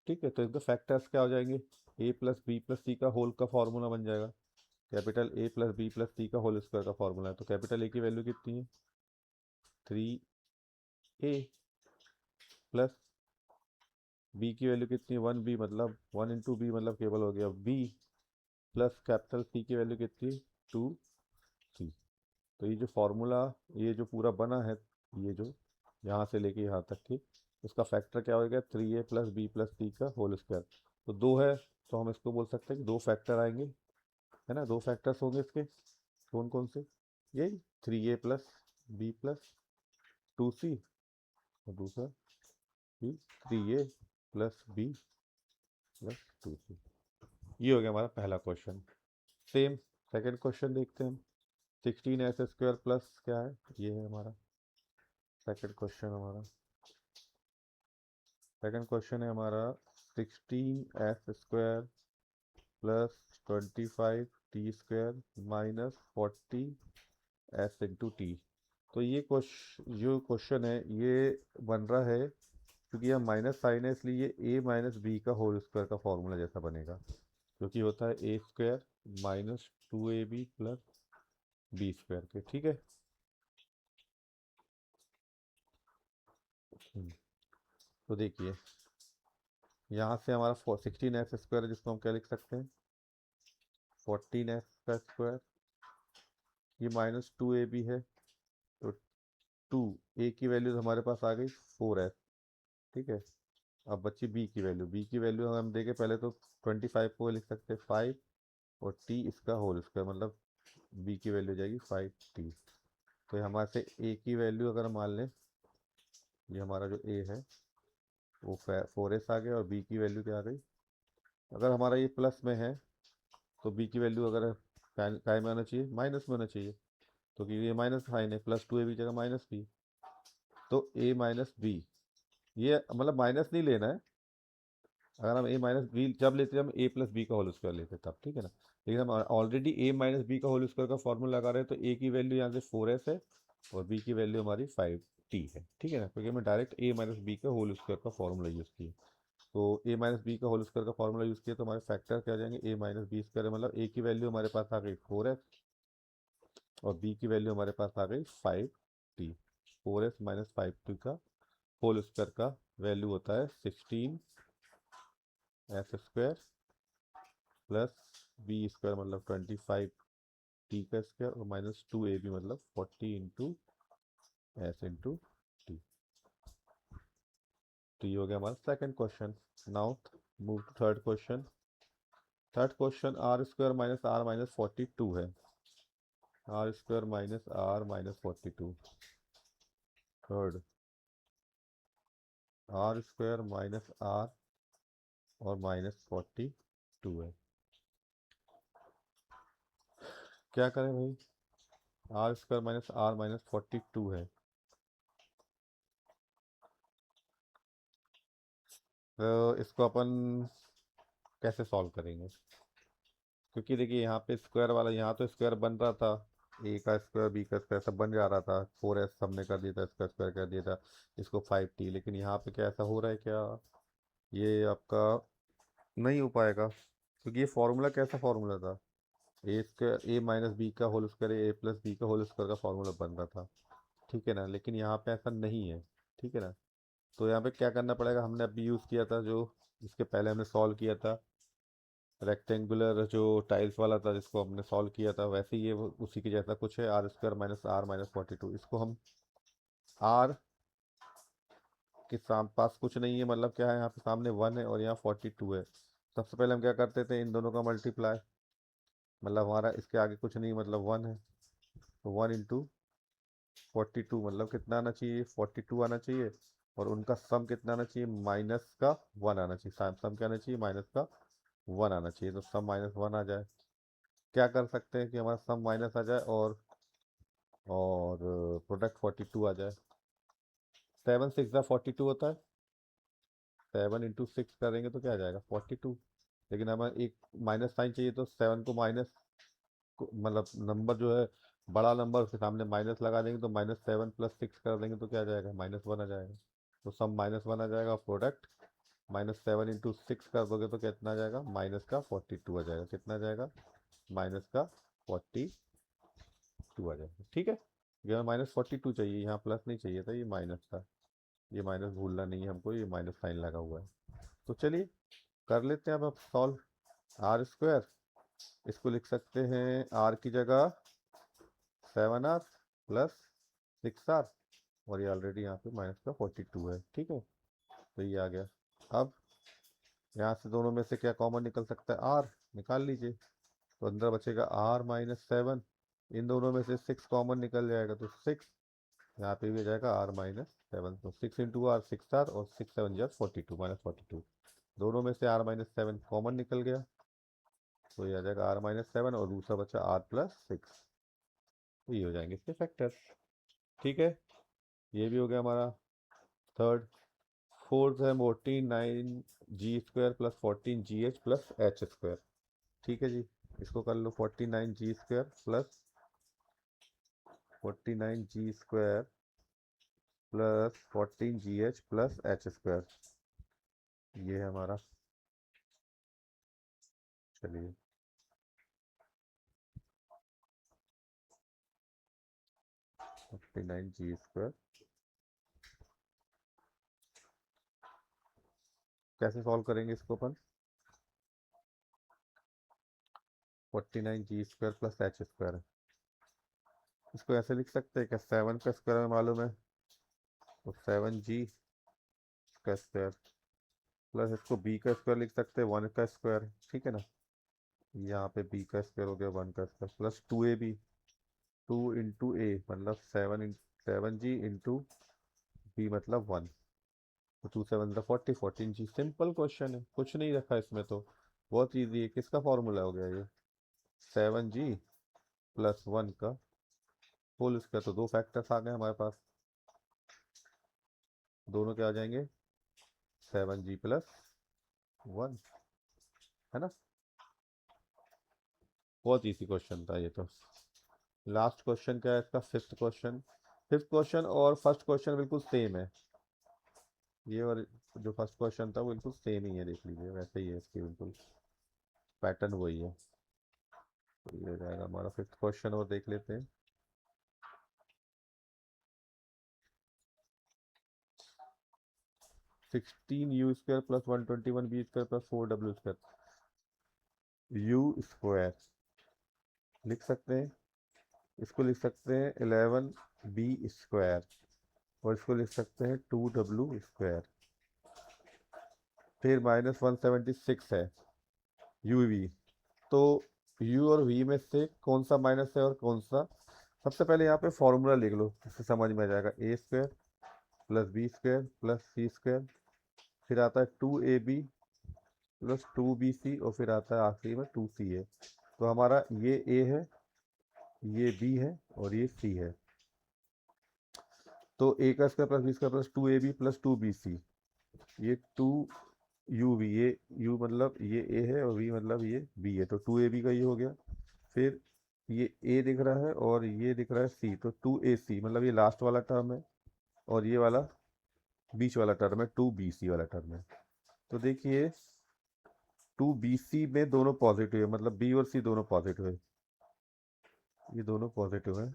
ठीक है, तो इनका फैक्टर्स क्या हो जाएंगे, ए प्लस बी प्लस सी का होल का फॉर्मूला बन जाएगा, capital a plus B plus सी का होल स्क्वायर का फॉर्मूला है। तो कैपिटल ए की वैल्यू कितनी है 3a प्लस बी की वैल्यू कितनी है 1b, मतलब 1 × b मतलब केवल हो गया b, प्लस कैपिटल सी की वैल्यू कितनी 2c। तो ये जो फॉर्मूला, ये जो पूरा बना है, ये जो यहाँ से लेके यहाँ तक की, उसका फैक्टर क्या हो गया 3a प्लस बी प्लस सी का होल स्क्वायर। तो दो है, तो हम इसको बोल सकते हैं कि दो फैक्टर आएंगे, है ना, दो फैक्टर्स होंगे इसके। कौन कौन से, यही 3a plus B plus 2c, और दूसरा भी 3a plus B plus 2c। ये हो गया हमारा पहला क्वेश्चन। सेम सेकंड क्वेश्चन देखते हैं हम। 16s² प्लस क्या है, ये है हमारा सेकंड क्वेश्चन। सेकंड क्वेश्चन है हमारा 16s² plus 25t² minus 40s/t। तो ये जो क्वेश्चन है ये बन रहा है क्योंकि यह माइनस साइन है, इसलिए ये a माइनस बी का होल स्क्वायर का फॉर्मूला जैसा बनेगा, क्योंकि होता है a² minus 2ab plus b² के। ठीक है, तो देखिए यहाँ से हमारा 16s² है, जिसको हम क्या लिख सकते हैं 14s²। ये माइनस 2ab है, तो 2a की वैल्यू हमारे पास आ गई 4s। ठीक है, अब बच्ची बी की वैल्यू हम देखें पहले तो 25 को लिख सकते हैं 5, और t इसका होल स्क्वायर, मतलब b की वैल्यू जाएगी 5t। तो ये हमारे से a की वैल्यू अगर मान लें, ये हमारा जो a है वो 4s आ गया, और b की वैल्यू क्या आ गई, अगर हमारा ये प्लस में है तो b की वैल्यू अगर काय में आना चाहिए, माइनस में होना चाहिए, तो कि ये माइनस साइन है, प्लस 2ab की जगह माइनस b, तो a माइनस बी, ये मतलब माइनस नहीं लेना है। अगर हम a माइनस बी जब लेते हैं, हम a प्लस बी का होल स्क्वायर लेते हैं तब, ठीक है ना। लेकिन हम ऑलरेडी a माइनस बी का होल स्क्वायर का फॉर्मूला लगा रहे हैं, तो a की वैल्यू यहाँ से 4s है और b की वैल्यू हमारी 5t है, ठीक है ना, क्योंकि हमने डायरेक्ट a माइनस बी का होल स्क्वायर का फॉर्मूला यूज़ किया। तो a माइनस बी का होल स्क्वायर का फॉर्मूला यूज़ किया, तो हमारे फैक्टर क्या आ जाएंगे a माइनस बी स्क्वायर, मतलब a की वैल्यू हमारे पास आ गई 4s और b की वैल्यू हमारे पास आ गई 5t। 4s माइनस 5t का होल स्क्वायर का वैल्यू होता है 16s² प्लस b² मतलब 25t का स्क्वायर, और माइनस 2ab मतलब 40 × s/t। तो ये हो गया हमारा second question. Now move to third question. Third question r² minus r minus 42 है, r² minus r minus 42। Third r² minus r और माइनस 42 है। क्या करें भाई, r² माइनस r माइनस 42 है, तो इसको अपन कैसे सॉल्व करेंगे। क्योंकि देखिए यहाँ पे स्क्वायर वाला, यहाँ तो स्क्वायर बन रहा था, ए का स्क्वायर बी का स्क्वायर सब बन जा रहा था, 4s हमने कर दिया था, इसका स्क्वायर कर दिया था, इसको 5t। लेकिन यहाँ पे क्या ऐसा हो रहा है क्या, ये आपका नहीं हो पाएगा, क्योंकि ये फॉर्मूला कैसा फॉर्मूला था, ए स्क्वायर ए माइनस बी का होल स्क्वायर ए प्लस बी का होल स्क्वायर का फॉर्मूला बन रहा था, ठीक है ना। लेकिन यहाँ पे ऐसा नहीं है, ठीक है ना। तो यहाँ पे क्या करना पड़ेगा, हमने अभी यूज़ किया था जो, इसके पहले हमने सॉल्व किया था रेक्टेंगुलर जो टाइल्स वाला था जिसको हमने सॉल्व किया था, वैसे ही ये उसी के जैसा कुछ है, आर माइनस 42। इसको हम आर के पास कुछ नहीं है, मतलब क्या है, यहाँ पे सामने 1 है और यहाँ 42 है। सबसे पहले हम क्या करते थे, इन दोनों का मल्टीप्लाई, मतलब हमारा इसके आगे कुछ नहीं, मतलब 1 है, तो 1 इंटू 42 मतलब कितना आना चाहिए, 42 आना चाहिए। और उनका सम कितना आना चाहिए, माइनस का 1 आना चाहिए। सम क्या आना चाहिए, माइनस का 1 आना चाहिए। तो सम माइनस 1 आ जाए, क्या कर सकते हैं कि हमारा सम माइनस आ जाए और प्रोडक्ट 42 आ जाए। 7 6 42 होता है, 7 इंटू 6 करेंगे तो क्या आ जाएगा 42। लेकिन हमें एक माइनस साइन चाहिए, तो 7 को माइनस, मतलब नंबर जो है बड़ा नंबर उसके सामने माइनस लगा देंगे, तो -7 + 6 कर देंगे तो क्या आ जाएगा, -1 आ जाएगा। तो सम -1 आ जाएगा, प्रोडक्ट -7 इंटू 6 कर दोगे तो कितना आ जाएगा, माइनस का 42 आ जाएगा। कितना आ जाएगा, माइनस का 42 आ जाएगा, ठीक है। ये -42 चाहिए, यहाँ प्लस नहीं चाहिए था, ये माइनस था। ये माइनस भूलना नहीं है हमको, ये माइनस साइन लगा हुआ है। तो चलिए कर लेते हैं अब सॉल्व। आर स्क्वायर, इसको लिख सकते हैं आर की जगह 7r + 6r, और ये ऑलरेडी यहाँ पे माइनस का 42 है, ठीक है। तो ये आ गया। अब यहाँ से दोनों में से क्या कॉमन निकल सकता है, आर निकाल लीजिए। तो अंदर बचेगा r-7, इन दोनों में से 6 कॉमन निकल जाएगा, तो 6 यहाँ पे भी आ जाएगा r-7। तो 6 इंटू आर 6r, और 6 7 जा 42 -42। दोनों में से r-7 कॉमन निकल गया, तो ये आ जाएगा r-7, और दूसरा बचा r+6। तो ये हो जाएंगे इसके फैक्टर्स, ठीक है। ये भी हो गया हमारा थर्ड। फोर्थ है 49g² + 14gh + h², ठीक है जी। इसको कर लो 49g² + 14gh + h², ये है हमारा। चलिए 49g², कैसे सॉल्व करेंगे इसको अपन, 49g² + h², इसको ऐसे लिख सकते हैं क्या, 7 का स्क्वायर में मालूम है, तो 7g का स्क्वायर प्लस इसको b का स्क्वायर लिख सकते हैं, 1 का स्क्वायर, ठीक है ना। यहाँ पे b का स्क्वायर हो गया 1 का स्क्वायर, प्लस 2ab, 2 इंटू ए मतलब 7g इंटू b मतलब 1, तो 2 7 40, 14g। सिंपल क्वेश्चन है, कुछ नहीं रखा इसमें, तो बहुत ईजी है। किसका फॉर्मूला हो गया ये, 7g + 1 का होल स्क्वायर। तो दो फैक्टर्स आ गए हमारे पास, दोनों क्या आ जाएंगे, 7g + 1, है ना। बहुत इजी क्वेश्चन था ये तो। लास्ट क्वेश्चन क्या है इसका, फिफ्थ क्वेश्चन। फिफ्थ क्वेश्चन और फर्स्ट क्वेश्चन बिल्कुल सेम है, ये और जो फर्स्ट क्वेश्चन था वो बिल्कुल सेम ही है, देख लीजिए वैसे ही है, इसकी बिल्कुल पैटर्न वही है। तो ये हो जाएगा हमारा फिफ्थ क्वेश्चन, और देख लेते हैं। 16u² + 121b² + 4w², u² लिख सकते हैं, इसको लिख सकते हैं 11b², और इसको लिख सकते हैं 2w²। फिर -176 है uv, तो u और v में से कौन सा माइनस है और कौन सा। सबसे पहले यहाँ पे फॉर्मूला लिख लो, इससे समझ में आ जाएगा, a² + b² + c², फिर आता है 2ab + 2bc, और फिर आता है आखिरी में 2ca। तो हमारा ये a है, ये b है, और ये c है। तो a का square + b square + 2ab + 2bc, ये 2uv, ये u मतलब ये a है, और v मतलब ये b है, तो 2ab का ये हो गया। फिर ये a दिख रहा है और ये दिख रहा है c, तो 2ac मतलब ये लास्ट वाला टर्म है, और ये वाला बीच वाला टर्म है 2bc वाला टर्म है। तो देखिए टू बी सी में दोनों पॉजिटिव है, मतलब बी और सी दोनों पॉजिटिव है, ये दोनों पॉजिटिव है,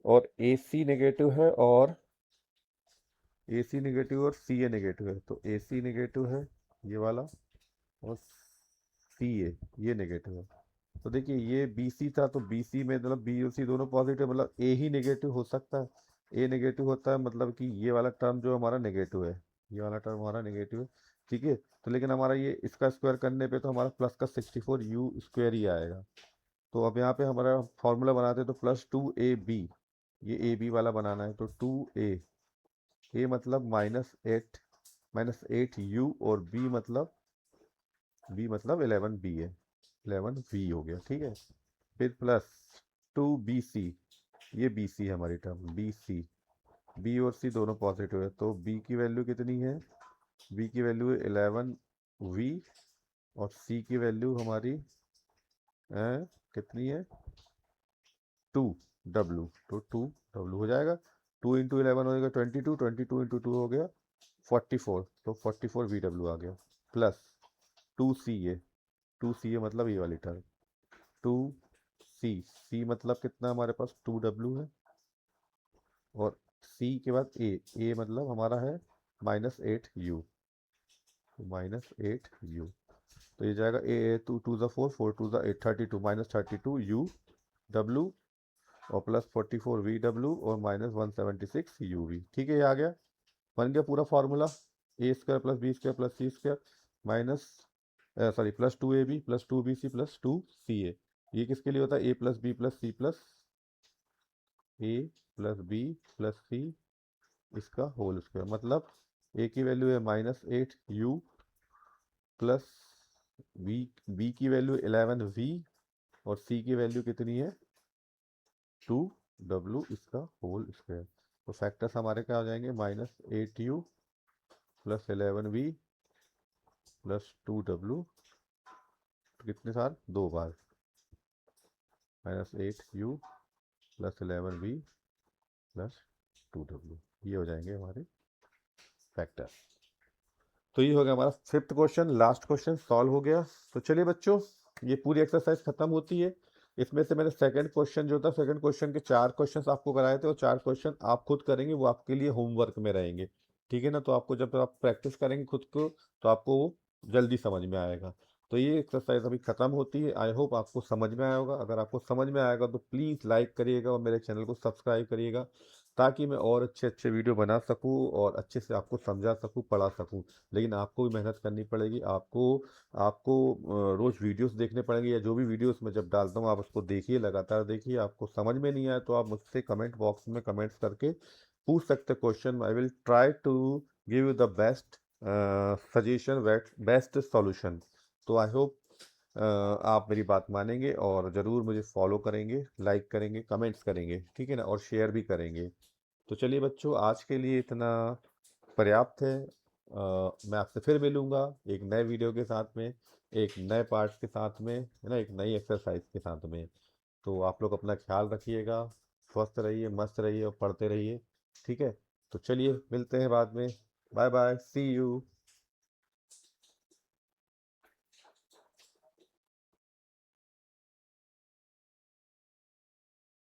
और ए सी नेगेटिव है, और ए सी नेगेटिव और सी ए नेगेटिव है, तो ए सी नेगेटिव है ये वाला, और सी ए ये नेगेटिव है। तो देखिए ये बी सी था, तो बी सी में मतलब बी और सी दोनों पॉजिटिव, मतलब ए ही नेगेटिव हो सकता है, ए नेगेटिव होता है, मतलब कि ये वाला टर्म जो हमारा नेगेटिव है, ये वाला टर्म हमारा नेगेटिव है, ठीक है। तो लेकिन हमारा ये इसका स्क्वायर करने पे तो हमारा प्लस का 64 यू स्क्वायर ही आएगा। तो अब यहाँ पे हमारा फॉर्मूला बनाते हैं, तो प्लस टू ए बी, ये ए बी वाला बनाना है, तो टू ए मतलब माइनस एट यू, और बी मतलब 11 बी है, 11 वी हो गया, ठीक है। फिर प्लस टू बी सी, ये बी सी है हमारी टर्म, बी सी, बी और सी दोनों पॉजिटिव है, तो बी की वैल्यू कितनी है, बी की वैल्यू है 11 वी, और सी की वैल्यू हमारी कितनी है, टू डब्लू, तो टू डब्लू हो जाएगा, 2 × 11 हो जाएगा 22, 22 × 2 हो गया 44, तो 44 वी डब्ल्यू आ गया, प्लस टू सी ए मतलब ये वाली टर्म, टू सी मतलब कितना हमारे पास 2 डब्लू है, और सी के बाद ए मतलब हमारा है -8 यू, -8 यू, तो ये जाएगा ए टू टू ज़ा 4, 4 टू ज़ा 8, 32 -32 यू डब्लू, और प्लस 44 वी डब्ल्यू, और -176 यू वी, ठीक है। ये आ गया, बन गया पूरा formula, A square plus B square plus C square minus sorry plus two A B plus two B C plus two C A, ये किसके लिए होता है, ए plus B plus C plus ए प्लस बी प्लस सी इसका whole square, मतलब ए की वैल्यू है -8 यू, प्लस बी की वैल्यू 11 वी, और सी की वैल्यू कितनी है 2 डब्लू इसका होल स्क्वायर। तो फैक्टर्स हमारे क्या हो जाएंगे, -8 यू प्लस 11 वी प्लस 2 डब्लू, तो कितने साल, 2 बार, -8 यू प्लस 11 वी प्लस 2 डब्लू, ये हो जाएंगे हमारे फैक्टर। तो ये हो गया हमारा fifth question, last question solve हो गया। तो चलिए बच्चों, ये पूरी एक्सरसाइज खत्म होती है। इसमें से मैंने सेकंड क्वेश्चन जो था, सेकंड क्वेश्चन के 4 क्वेश्चंस आपको कराए थे, और 4 क्वेश्चन आप खुद करेंगे, वो आपके लिए होमवर्क में रहेंगे, ठीक है ना। तो आपको जब आप प्रैक्टिस करेंगे खुद को, तो आपको वो जल्दी समझ में आएगा। तो ये एक्सरसाइज अभी खत्म होती है, आई होप आपको समझ में आया होगा। अगर आपको समझ में आएगा तो प्लीज़ लाइक करिएगा, और मेरे चैनल को सब्सक्राइब करिएगा, ताकि मैं और अच्छे अच्छे वीडियो बना सकूं, और अच्छे से आपको समझा सकूं, पढ़ा सकूं। लेकिन आपको भी मेहनत करनी पड़ेगी, आपको आपको रोज़ वीडियोस देखने पड़ेंगे, या जो भी वीडियोस मैं जब डालता हूँ आप उसको देखिए, लगातार देखिए। आपको समझ में नहीं आया तो आप मुझसे कमेंट बॉक्स में कमेंट्स करके पूछ सकते question, I will try to give you the best suggestion, best solution. तो आई होप आप मेरी बात मानेंगे, और ज़रूर मुझे फॉलो करेंगे, लाइक करेंगे, कमेंट्स करेंगे, ठीक है ना, और शेयर भी करेंगे। तो चलिए बच्चों, आज के लिए इतना पर्याप्त है। मैं आपसे फिर मिलूँगा एक नए वीडियो के साथ में, एक नए पार्ट्स के साथ में, है ना, एक नई एक्सरसाइज के साथ में। तो आप लोग अपना ख्याल रखिएगा, स्वस्थ रहिए, मस्त रहिए, और पढ़ते रहिए, ठीक है। तो चलिए मिलते हैं बाद में, बाय बाय, सी यू।